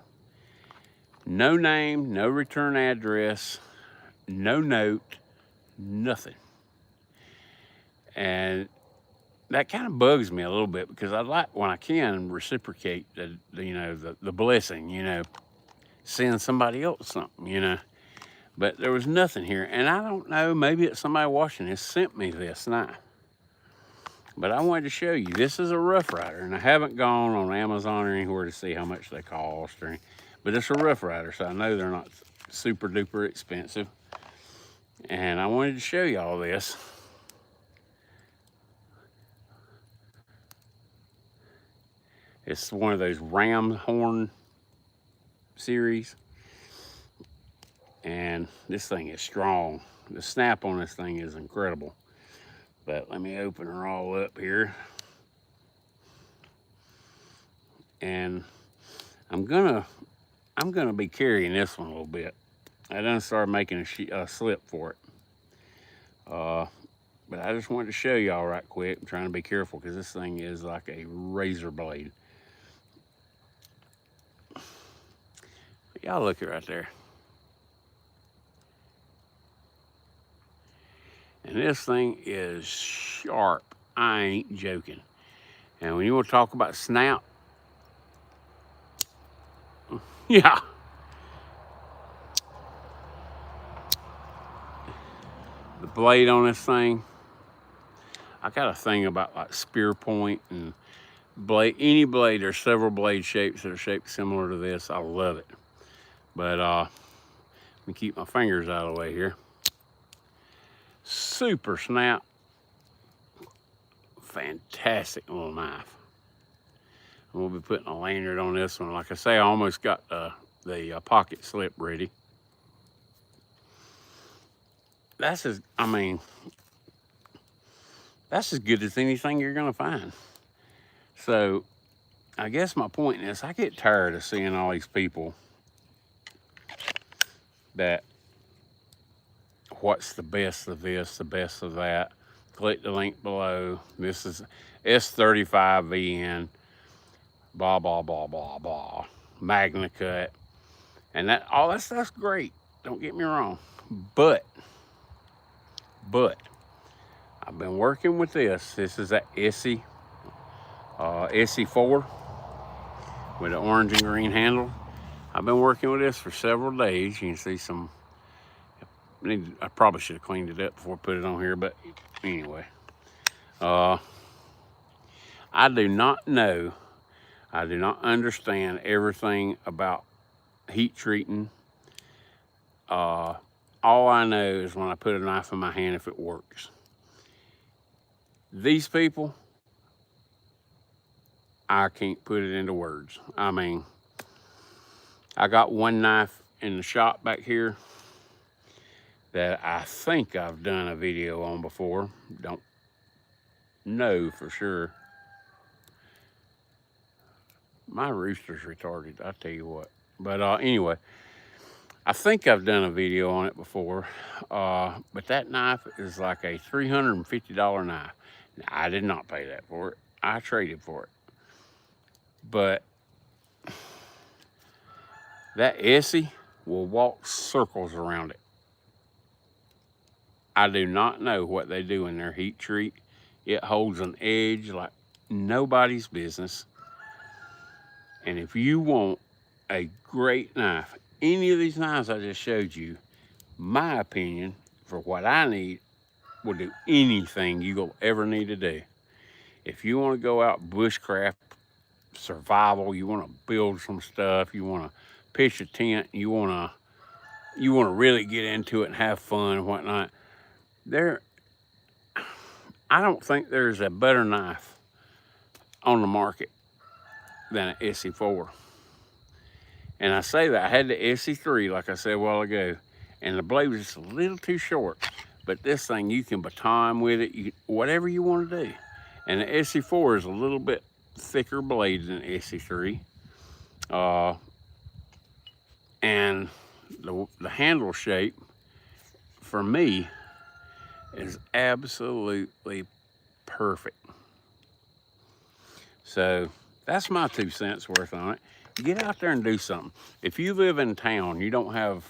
Speaker 1: No name, no return address, no note, nothing. And that kind of bugs me a little bit because I like, when I can, reciprocate the blessing, send somebody else something. But there was nothing here. And I don't know, maybe it's somebody watching this sent me this knife. But I wanted to show you, this is a Rough Rider, and I haven't gone on Amazon or anywhere to see how much they cost or anything. But it's a Rough Rider, so I know they're not super duper expensive. And I wanted to show you all this. It's one of those ram horn series. And this thing is strong. The snap on this thing is incredible. But let me open her all up here. And I'm gonna be carrying this one a little bit. I done started making a slip for it. But I just wanted to show y'all right quick. I'm trying to be careful because this thing is like a razor blade. Y'all look it right there. And this thing is sharp. I ain't joking. And when you want to talk about snap, yeah. The blade on this thing, I got a thing about like spear point and blade. Any blade, there's several blade shapes that are shaped similar to this. I love it. But let me keep my fingers out of the way here. Super snap. Fantastic little knife. I'm gonna be putting a lanyard on this one. Like I say, I almost got the pocket slip ready. That's as good as anything you're gonna find. So I guess my point is, I get tired of seeing all these people that what's the best of this, the best of that. Click the link below. This is S35VN, blah, blah, blah, blah, blah. Magna cut. And all that stuff's great. Don't get me wrong. But I've been working with this. This is that Essie 4 with the orange and green handle. I've been working with this for several days. You can see some, I probably should have cleaned it up before I put it on here, but anyway. I do not understand everything about heat treating. All I know is when I put a knife in my hand, if it works. These people, I can't put it into words. I mean, I got one knife in the shop back here that I think I've done a video on before. Don't know for sure. My rooster's retarded, I tell you what. But anyway, I think I've done a video on it before. But that knife is like a $350 knife. Now, I did not pay that for it. I traded for it. But that Essie will walk circles around it. I do not know what they do in their heat treat. It holds an edge like nobody's business. And if you want a great knife, any of these knives I just showed you, my opinion, for what I need, will do anything you'll ever need to do. If you want to go out bushcraft, survival, you want to build some stuff, you want to pitch a tent, you want to really get into it and have fun and whatnot, I don't think there's a better knife on the market than an Essie 4. And I say that, I had the Essie 3, like I said a while ago, and the blade was just a little too short. But this thing, you can baton with it, whatever you want to do. And the Essie 4 is a little bit thicker blade than the Essie 3. And the handle shape, for me, is absolutely perfect. So that's my 2 cents worth on it. Get out there and do something. If you live in town, you don't have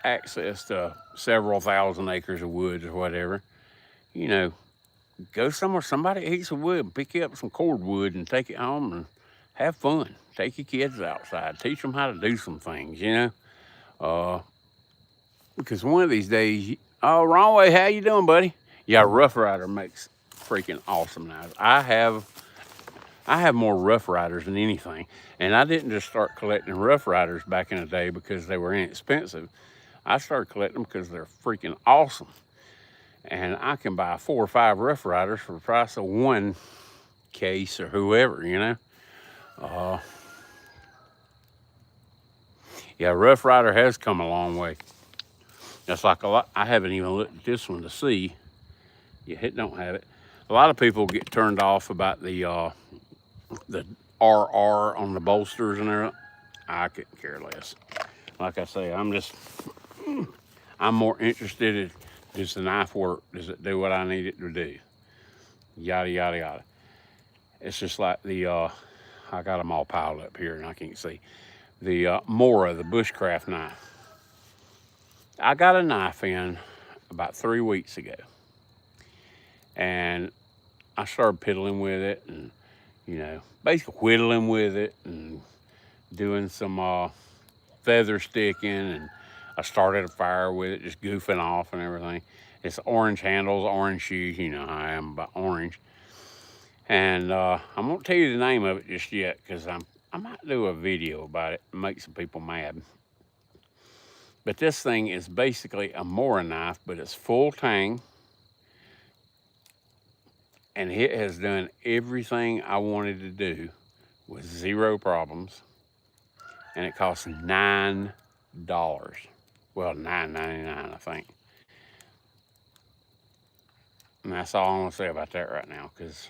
Speaker 1: access to several thousand acres of woods or whatever, you know, go somewhere somebody eats some wood, pick you up some cordwood and take it home and have fun. Take your kids outside, teach them how to do some things, you know. Because one of these days, oh, wrong way, how you doing, buddy? Yeah, Rough Rider makes freaking awesome knives. I have more Rough Riders than anything, and I didn't just start collecting Rough Riders back in the day because they were inexpensive. I started collecting them because they're freaking awesome, and I can buy 4 or 5 Rough Riders for the price of one case or whoever, you know. Yeah, Rough Rider has come a long way. That's like a lot. I haven't even looked at this one to see. Yeah, it don't have it. A lot of people get turned off about the RR on the bolsters and everything. I couldn't care less. Like I say, I'm more interested in, does the knife work? Does it do what I need it to do? Yada, yada, yada. It's just like the, I got them all piled up here and I can't see. The Mora, the Bushcraft knife. I got a knife in about 3 weeks ago. And I started piddling with it and, you know, basically whittling with it and doing some feather sticking, and I started a fire with it, just goofing off and everything. It's orange handles, orange shoes, you know how I am about orange. And I won't tell you the name of it just yet because I might do a video about it and make some people mad. But this thing is basically a Mora knife, but it's full tang. And it has done everything I wanted to do with 0 problems. And it costs $9. Well, $9.99, I think. And that's all I'm gonna say about that right now, because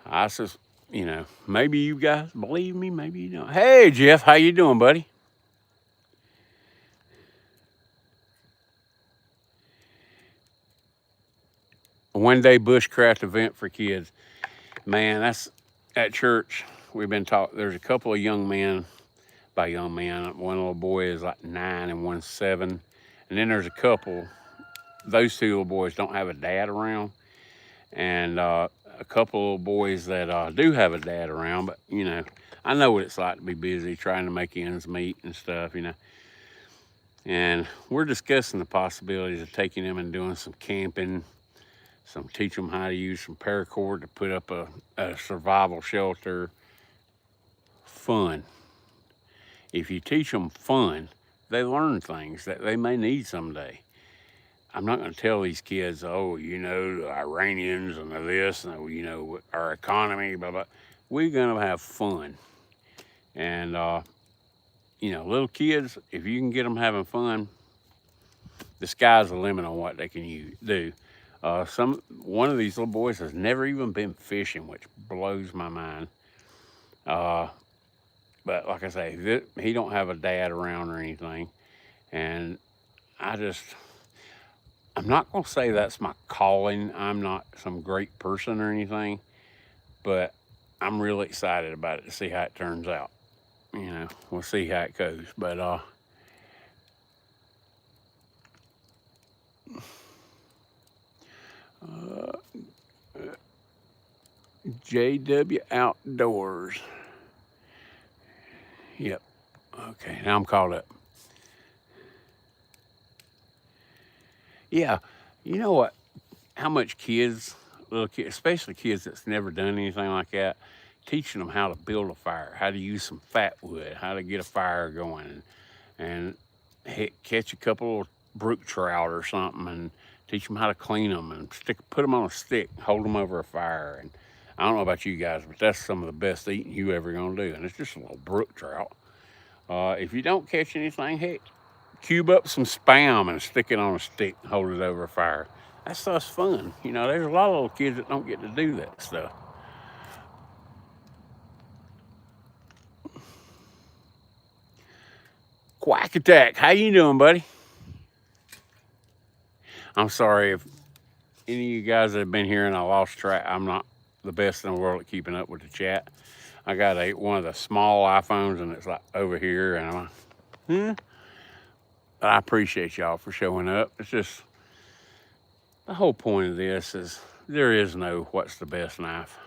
Speaker 1: I just, you know, maybe you guys believe me, maybe you don't. Hey, Jeff, how you doing, buddy? A one-day bushcraft event for kids. Man, that's at church. We've been talking. There's a couple of young men. By young man, one little boy is like 9 and one's 7, and then there's a couple. Those 2 little boys don't have a dad around, and a couple little boys that do have a dad around. But you know, I know what it's like to be busy trying to make ends meet and stuff, you know. And we're discussing the possibilities of taking them and doing some camping, teach them how to use some paracord to put up a survival shelter. Fun. If you teach them fun, they learn things that they may need someday. I'm not going to tell these kids, oh, you know, the Iranians and the this and the, you know, our economy, blah, blah. We're going to have fun. And, you know, little kids, if you can get them having fun, the sky's the limit on what they can do. One of these little boys has never even been fishing, which blows my mind. But like I say, he don't have a dad around or anything. And I'm not going to say that's my calling. I'm not some great person or anything, but I'm really excited about it to see how it turns out. You know, we'll see how it goes. But JW Outdoors. Yep. Okay, now I'm caught up. Yeah, you know what? How much little kids, especially kids that's never done anything like that, teaching them how to build a fire, how to use some fat wood, how to get a fire going, and catch a couple of brook trout or something, and teach them how to clean them and put them on a stick, hold them over a fire. And I don't know about you guys, but that's some of the best eating you ever gonna do, and it's just a little brook trout. If you don't catch anything, heck, cube up some Spam and stick it on a stick and hold it over a fire. That stuff's fun. You know, there's a lot of little kids that don't get to do that stuff. Quack Attack, how you doing, buddy? I'm sorry if any of you guys that have been here and I lost track. I'm not the best in the world at keeping up with the chat. I got one of the small iPhones, and it's like over here, and I'm like, But I appreciate y'all for showing up. It's just the whole point of this is there is no what's the best knife,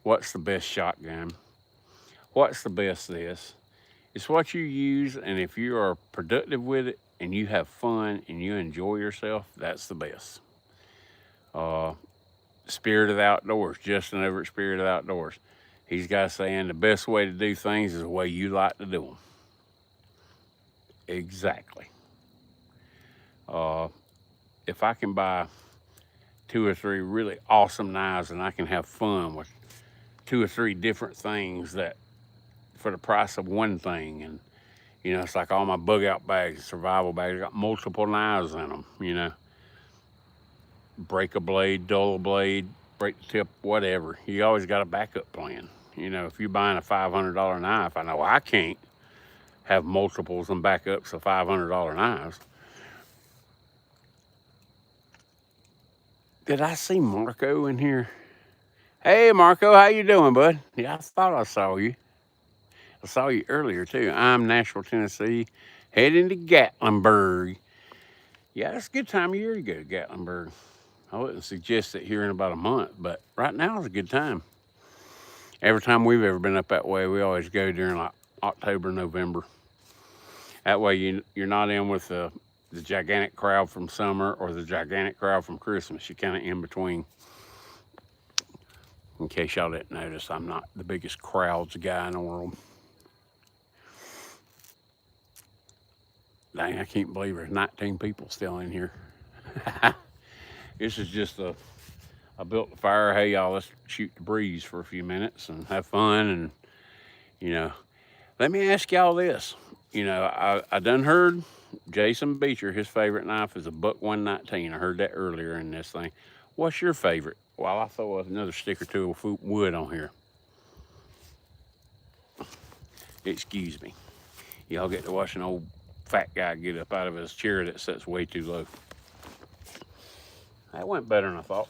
Speaker 1: what's the best shotgun, what's the best this. It's what you use, and if you are productive with it and you have fun and you enjoy yourself, that's the best. Spirit of the Outdoors, Justin over at Spirit of the Outdoors. He's got saying the best way to do things is the way you like to do them. Exactly. If I can buy 2 or 3 really awesome knives and I can have fun with 2 or 3 different things that for the price of one thing, and you know, it's like all my bug out bags, survival bags, got multiple knives in them, you know. Break a blade, dull a blade, break the tip, whatever. You always got a backup plan. You know, if you're buying a $500 knife, I know I can't have multiples and backups of $500 knives. Did I see Marco in here? Hey, Marco, how you doing, bud? Yeah, I thought I saw you. I saw you earlier, too. I'm Nashville, Tennessee, heading to Gatlinburg. Yeah, it's a good time of year to go to Gatlinburg. I wouldn't suggest it here in about a month, but right now is a good time. Every time we've ever been up that way, we always go during like October, November. That way you're not in with the gigantic crowd from summer or the gigantic crowd from Christmas. You're kind of in between. In case y'all didn't notice, I'm not the biggest crowds guy in the world. Dang, I can't believe there's 19 people still in here. This is just I built the fire. Hey, y'all, let's shoot the breeze for a few minutes and have fun. And, you know, let me ask y'all this. You know, I done heard Jason Beecher, his favorite knife is a Buck 119. I heard that earlier in this thing. What's your favorite? Well, I throw another stick or two of wood on here. Excuse me. Y'all get to watch an old fat guy get up out of his chair that sits way too low. That went better than I thought.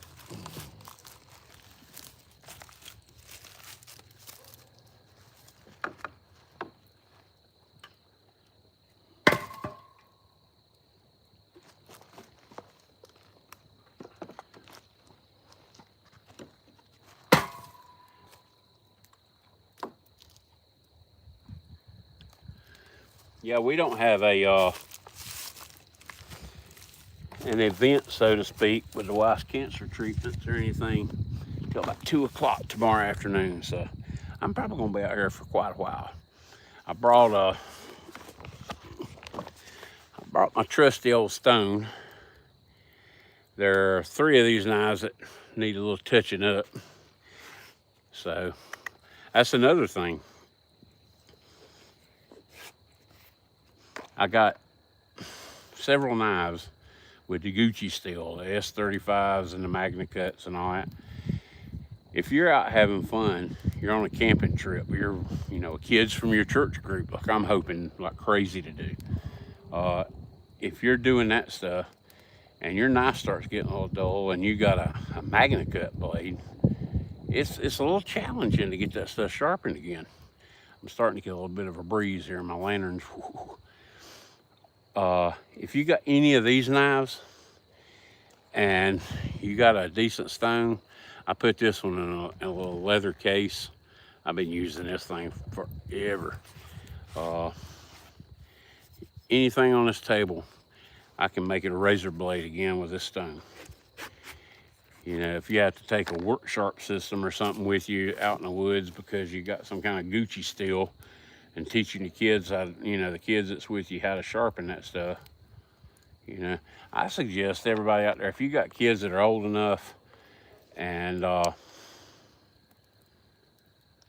Speaker 1: Yeah, we don't have an event, so to speak, with the wife's cancer treatments or anything until about 2 o'clock tomorrow afternoon. So I'm probably gonna be out here for quite a while. I brought my trusty old stone. There are 3 of these knives that need a little touching up. So that's another thing. I got several knives with the Gucci steel, the S35s and the Magna Cuts and all that. If you're out having fun, you're on a camping trip, you're, you know, kids from your church group, like I'm hoping like crazy to do. If you're doing that stuff and your knife starts getting a little dull and you got a Magna Cut blade, it's a little challenging to get that stuff sharpened again. I'm starting to get a little bit of a breeze here in my lanterns. If you got any of these knives and you got a decent stone, I put this one in a little leather case. I've been using this thing forever. Anything on this table, I can make it a razor blade again with this stone. You know, if you have to take a work sharp system or something with you out in the woods because you got some kind of Gucci steel, and teaching the kids how, you know, the kids that's with you how to sharpen that stuff. You know, I suggest everybody out there, if you got kids that are old enough and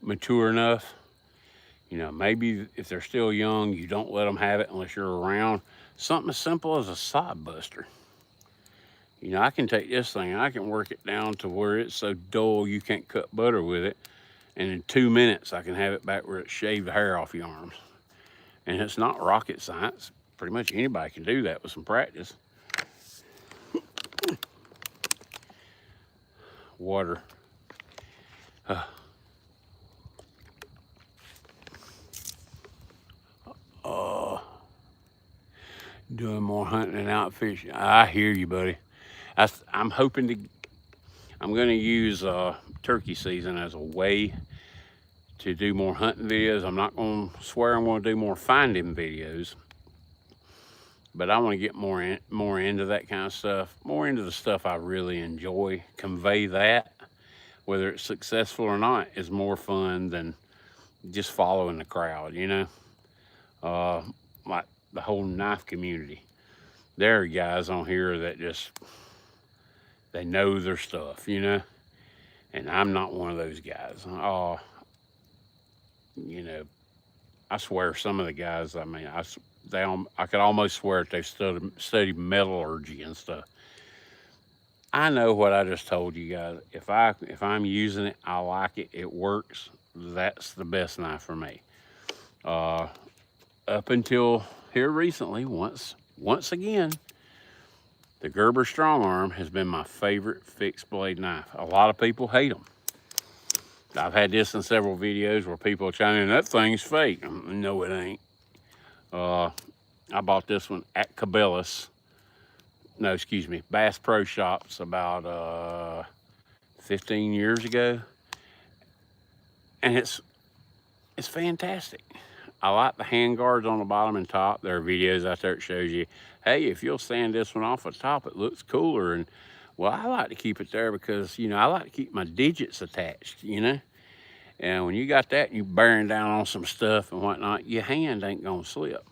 Speaker 1: mature enough, you know, maybe if they're still young, you don't let them have it unless you're around. Something as simple as a sod buster. You know, I can take this thing and I can work it down to where it's so dull you can't cut butter with it. And in 2 minutes, I can have it back where it shaved the hair off your arms. And it's not rocket science. Pretty much anybody can do that with some practice. Water. hunting and out fishing. I hear you, buddy. I'm hoping to. I'm going to use turkey season as a way to do more hunting videos. I'm not going to swear I'm going to do more finding videos, but I want to get more into that kind of stuff, more into the stuff I really enjoy. Convey that, whether it's successful or not, is more fun than just following the crowd. Like the whole knife community. There are guys on here that just they know their stuff, and I'm not one of those guys. I swear some of the guys, I mean, I could almost swear that they've studied metallurgy and stuff. I know what I just told you guys. If I'm using it, I like it. It works. That's the best knife for me. Up until here recently, once again, the Gerber Strong Arm has been my favorite fixed blade knife. A lot of people hate them. I've had this in several videos where people are chiming in, that thing's fake. No, it ain't. I bought this one at Cabela's. No, excuse me, Bass Pro Shops about 15 years ago. And it's fantastic. I like the hand guards on the bottom and top. There are videos out there that shows you, hey, if you'll sand this one off the top, it looks cooler. And well, I like to keep it there because, I like to keep my digits attached, And when you got that, you bearing down on some stuff and whatnot, your hand ain't gonna slip.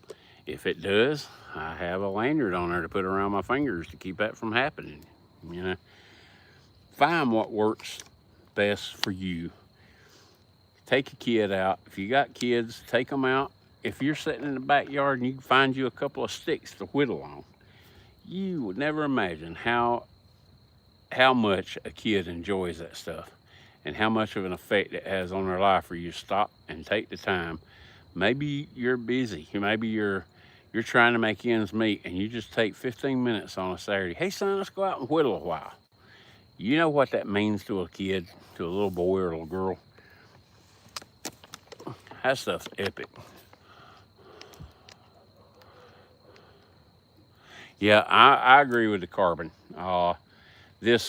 Speaker 1: If it does, I have a lanyard on there to put around my fingers to keep that from happening, Find what works best for you. Take a kid out. If you got kids, take them out. If you're sitting in the backyard and you can find you a couple of sticks to whittle on, you would never imagine how much a kid enjoys that stuff and how much of an effect it has on their life for you to stop and take the time. Maybe you're busy. Maybe you're trying to make ends meet and you just take 15 minutes on a Saturday. Hey, son, let's go out and whittle a while. You know what that means to a kid, to a little boy or a little girl? That stuff's epic. Yeah, I agree with the carbon. This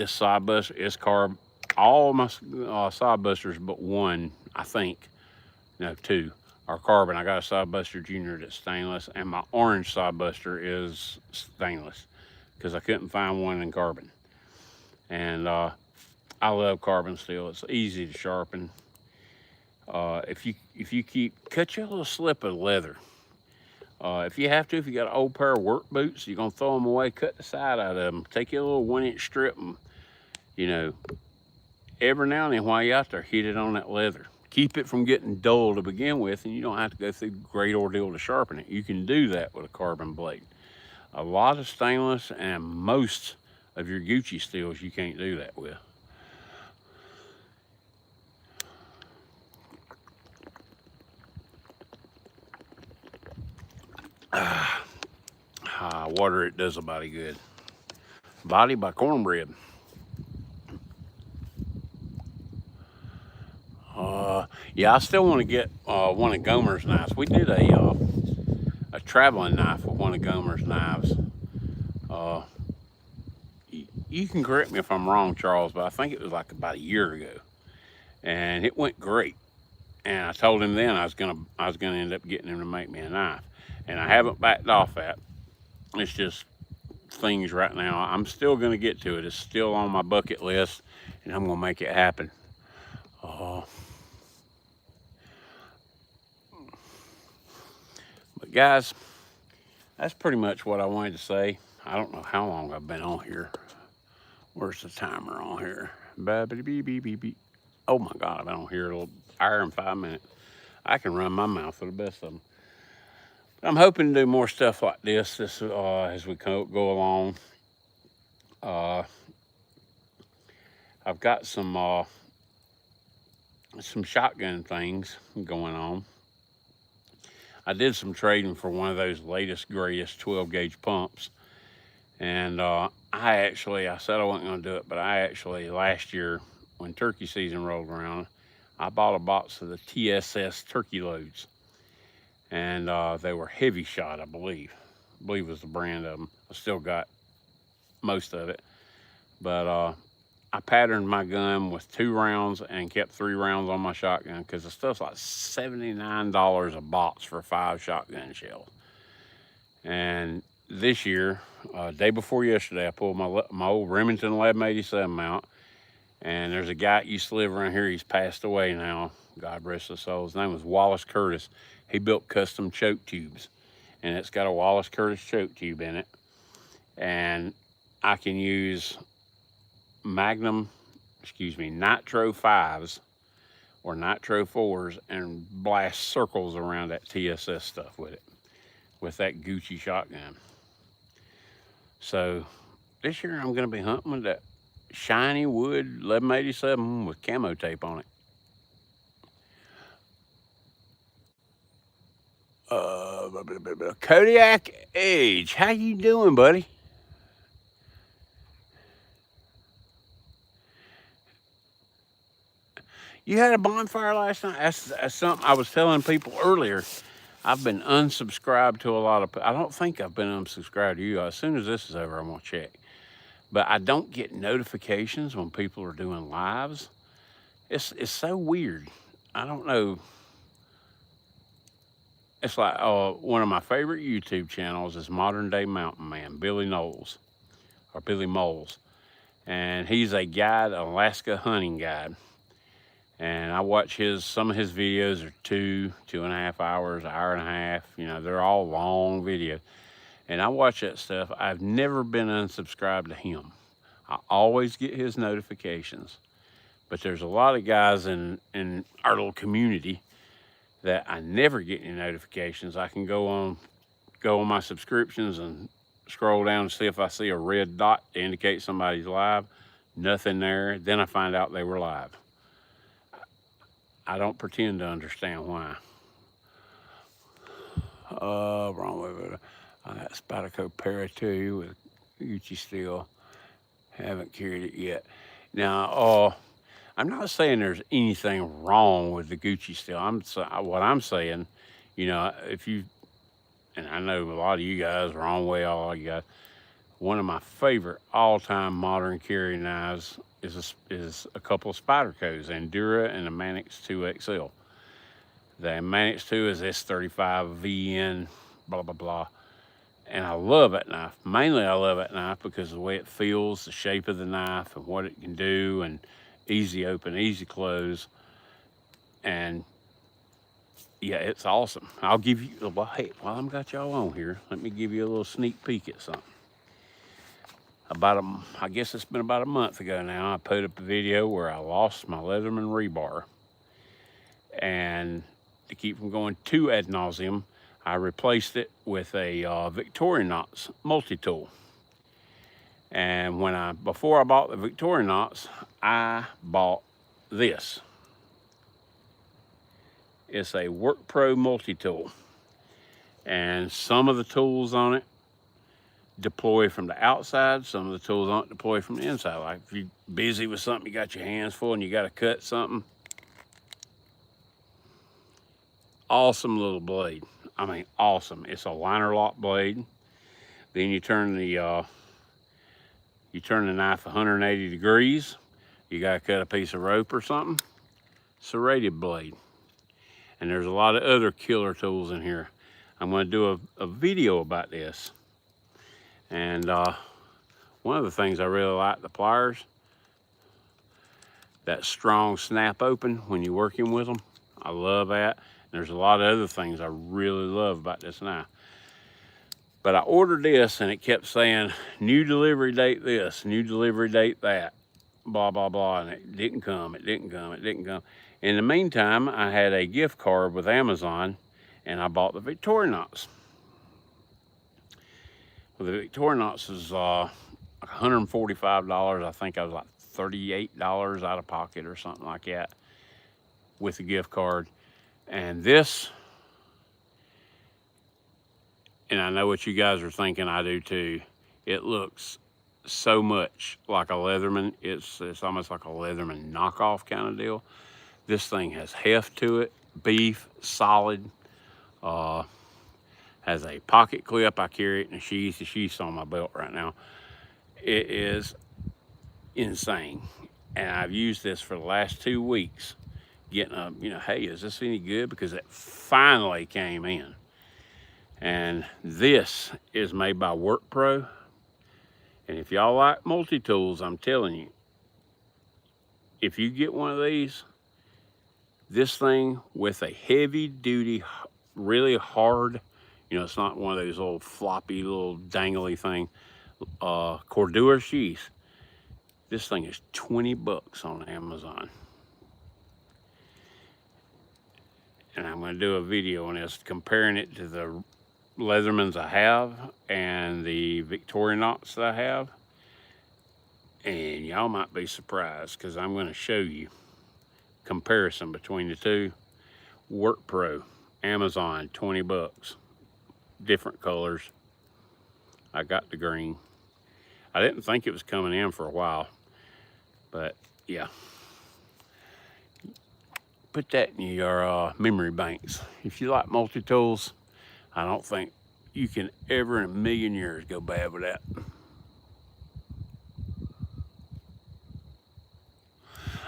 Speaker 1: side buster is carb. All my side busters but one, I think, no, two, are carbon. I got a side buster junior that's stainless, and my orange side buster is stainless because I couldn't find one in carbon. And I love carbon steel. It's easy to sharpen. If you cut you a little slip of leather. If you have to, if you got an old pair of work boots, you're gonna throw them away, cut the side out of them, take you a little 1-inch strip and, every now and then while you're out there, hit it on that leather. Keep it from getting dull to begin with, and you don't have to go through the great ordeal to sharpen it. You can do that with a carbon blade. A lot of stainless and most of your Gucci steels you can't do that with. Water, it does a body good. Body by cornbread. Yeah, I still want to get one of Gomer's knives. We did a traveling knife with one of Gomer's knives. You can correct me if I'm wrong, Charles, but I think it was like about a year ago, and it went great. And I told him then I was gonna end up getting him to make me a knife, and I haven't backed off that. It's just things right now. I'm still gonna get to it. It's still on my bucket list, and I'm gonna make it happen. But guys, that's pretty much what I wanted to say. I don't know how long I've been on here. Where's the timer on here? Oh my God, I've been on here a little hour and 5 minutes. I can run my mouth for the best of them. I'm hoping to do more stuff like this as we go along. I've got some shotgun things going on. I did some trading for one of those latest, greatest 12 gauge pumps. And I said I wasn't going to do it, but I actually, last year, when turkey season rolled around, I bought a box of the TSS turkey loads. And they were heavy shot, I believe. I believe was the brand of them. I still got most of it. But I patterned my gun with 2 rounds and kept 3 rounds on my shotgun because the stuff's like $79 a box for 5 shotgun shells. And this year, day before yesterday, I pulled my old Remington 1187 mount. And there's a guy that used to live around here. He's passed away now. God rest his soul. His name was Wallace Curtis. He built custom choke tubes. And it's got a Wallace Curtis choke tube in it. And I can use Nitro 5s or Nitro 4s and blast circles around that TSS stuff with it, with that Gucci shotgun. So this year I'm going to be hunting with that shiny wood 1187 with camo tape on it. Kodiak Age, how you doing, buddy? You had a bonfire last night? That's something I was telling people earlier. I've been unsubscribed to a lot of. I don't think I've been unsubscribed to you. As soon as this is over, I'm gonna check. But I don't get notifications when people are doing lives. It's so weird. I don't know. It's like one of my favorite YouTube channels is Modern Day Mountain Man, Billy Moles, and he's a guide, Alaska hunting guide. And I watch some of his videos are 2.5 hours, hour and a half. You know, they're all long videos. And I watch that stuff. I've never been unsubscribed to him. I always get his notifications. But there's a lot of guys in our little community that I never get any notifications. I can go on my subscriptions and scroll down and see if I see a red dot to indicate somebody's live. Nothing there. Then I find out they were live. I don't pretend to understand why. Wrong way. I got Spyderco Para 2 with Gucci steel. Haven't carried it yet. Now, I'm not saying there's anything wrong with the Gucci steel. What I'm saying, you know, and I know a lot of you guys, wrong way, all you guys. One of my favorite all-time modern carry knives is a couple of Spydercos, Endura and the Manix 2 XL. The Manix 2 is S35 VN, blah, blah, blah. And I love that knife. Mainly I love that knife because of the way it feels, the shape of the knife and what it can do, and easy open, easy close. And yeah, it's awesome. I'll give you, well, hey, while I've got y'all on here, let me give you a little sneak peek at something. I guess it's been about a month ago now, I put up a video where I lost my Leatherman rebar. And to keep from going too ad nauseum, I replaced it with a Victorinox multi-tool. And before I bought the Victorinox, I bought this. It's a Work Pro multi-tool. And some of the tools on it deploy from the outside, some of the tools on it deploy from the inside. Like if you're busy with something, you got your hands full and you got to cut something. Awesome little blade. I mean, awesome. It's a liner lock blade. Then you turn the knife 180 degrees. You got to cut a piece of rope or something. Serrated blade. And there's a lot of other killer tools in here. I'm going to do a video about this. And one of the things I really like, the pliers, that strong snap open when you're working with them. I love that. And there's a lot of other things I really love about this knife. But I ordered this and it kept saying, new delivery date this, new delivery date that, blah, blah, blah. And it didn't come, it didn't come, it didn't come. In the meantime, I had a gift card with Amazon and I bought the Victorinox. Well, the Victorinox is $145. I think I was like $38 out of pocket or something like that with the gift card. And this, and I know what you guys are thinking, I do too. It looks so much like a Leatherman. It's almost like a Leatherman knockoff kind of deal. This thing has heft to it, beef, solid. Has a pocket clip. I carry it in a sheath. The sheath's on my belt right now. It is insane. And I've used this for the last 2 weeks, getting a, hey, is this any good? Because it finally came in. And this is made by Work Pro. And if y'all like multi-tools, I'm telling you, if you get one of these, this thing with a heavy duty, really hard, it's not one of those little floppy, little dangly thing, Cordura sheath. This thing is $20 on Amazon. And I'm going to do a video on this, comparing it to the Leathermans I have and the Victorinox that I have. And y'all might be surprised because I'm going to show you comparison between the two. Work Pro, Amazon, $20. Different colors. I got the green. I didn't think it was coming in for a while, but yeah. Put that in your memory banks. If you like multi-tools, I don't think you can ever in a million years go bad with that.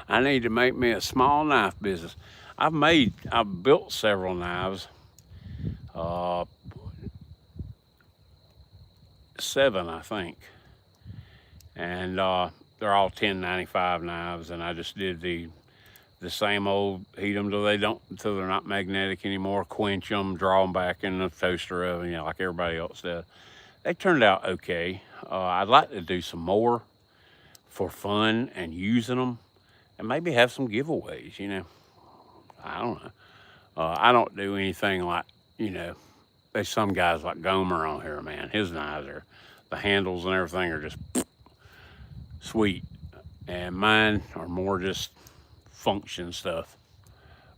Speaker 1: I need to make me a small knife business. I've built several knives. 7, I think. And they're all 1095 knives, and I just did the same old, heat them till they're not magnetic anymore, quench them, draw them back in the toaster oven, like everybody else does. They turned out okay. I'd like to do some more for fun and using them, and maybe have some giveaways, I don't know. I don't do anything like, there's some guys like Gomer on here, man. His knives the handles and everything are just sweet. And mine are more just function stuff.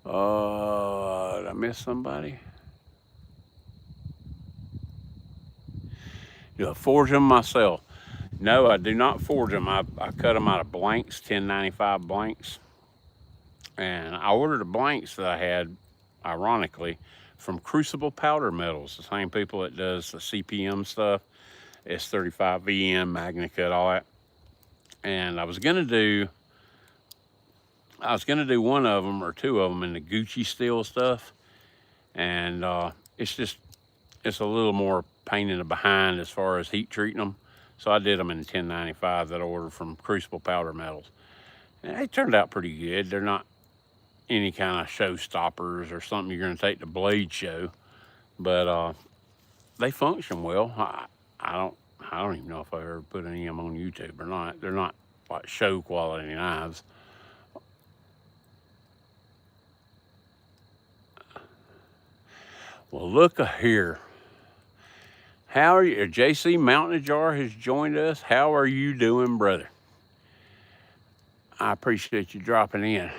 Speaker 1: Did I miss somebody? Do I forge them myself? No, I do not forge them. I cut them out of blanks, 1095 blanks. And I ordered the blanks that I had, ironically, from Crucible Powder Metals, the same people that does the CPM stuff, S35 VM, MagnaCut, all that. And I was gonna do one of them or 2 of them in the Gucci steel stuff, and it's a little more pain in the behind as far as heat treating them. So I did them in 1095 that I ordered from Crucible Powder Metals, and they turned out pretty good. They're not any kind of showstoppers or something you're going to take to blade show, but they function well. I don't even know if I ever put any of them on YouTube or not. They're not like show quality knives. Well, look here. How are you? JC Mountain Jar has joined us. How are you doing, brother? I appreciate you dropping in.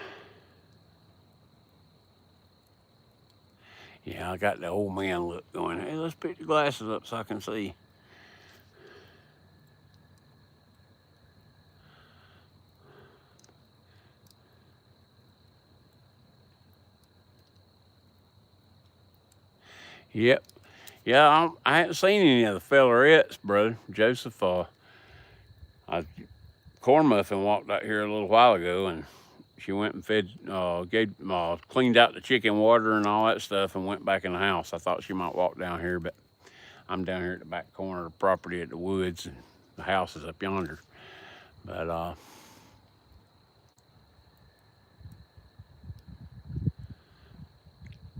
Speaker 1: Yeah, I got the old man look going. Hey, let's pick the glasses up so I can see. Yep. Yeah, I hadn't seen any of the fellerettes, brother. Joseph, Corn Muffin walked out here a little while ago, and she went and cleaned out the chicken water and all that stuff and went back in the house. I thought she might walk down here, but I'm down here at the back corner of the property at the woods, and the house is up yonder. But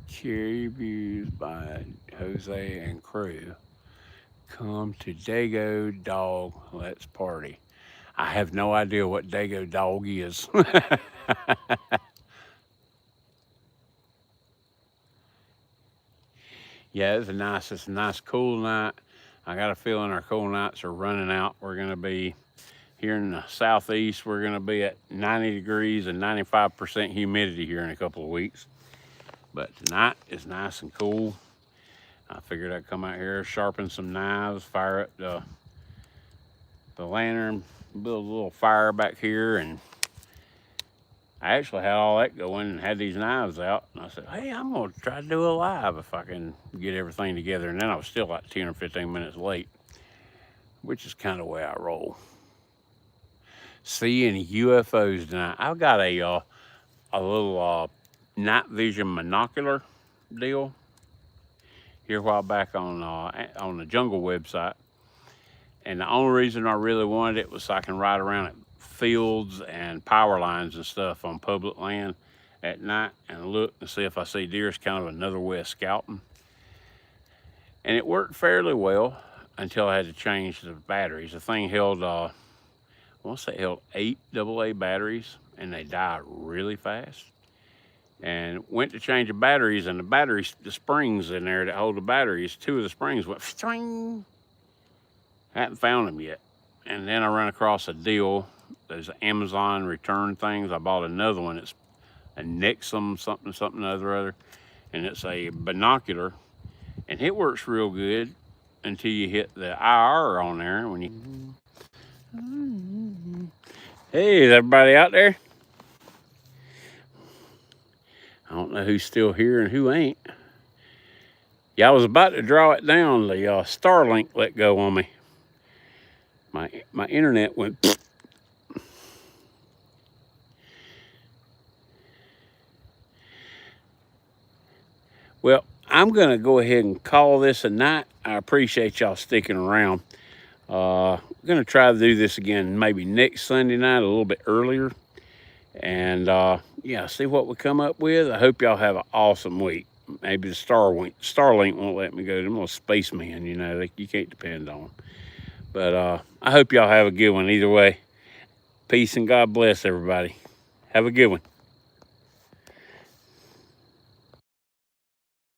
Speaker 1: Cherry Views by Jose and crew. Come to Dago Dog Let's Party. I have no idea what Dago Dog is. Yeah, it's a nice cool night. I got a feeling our cool nights are running out. We're going to be here in the southeast. We're going to be at 90 degrees and 95% humidity here in a couple of weeks. But tonight is nice and cool. I figured I'd come out here, sharpen some knives, fire up the lantern, build a little fire back here, and I actually had all that going and had these knives out. And I said, hey, I'm going to try to do a live if I can get everything together. And then I was still like 10 or 15 minutes late, which is kind of the way I roll. Seeing UFOs tonight. I've got a little night vision monocular deal here a while back on the Jungle website. And the only reason I really wanted it was so I can ride around at fields and power lines and stuff on public land at night and look and see if I see deer. It's kind of another way of scouting. And it worked fairly well until I had to change the batteries. The thing held, I want to say it held 8 AA batteries, and they die really fast. And went to change the batteries, and the springs in there that hold the batteries, 2 of the springs went swing. Hadn't found them yet. And then I ran across a deal. Those Amazon return things. I bought another one. It's a Nixum something other. And it's a binocular. And it works real good until you hit the IR on there. When you... Hey, is everybody out there? I don't know who's still here and who ain't. Yeah, I was about to draw it down. The Starlink let go on me. My internet went. Well, I'm going to go ahead and call this a night. I appreciate y'all sticking around. I'm going to try to do this again maybe next Sunday night, a little bit earlier. And yeah, see what we come up with. I hope y'all have an awesome week. Maybe the Starlink won't let me go. Them little spacemen, you know, you can't depend on them. But I hope y'all have a good one either way. Peace and God bless everybody. Have a good one.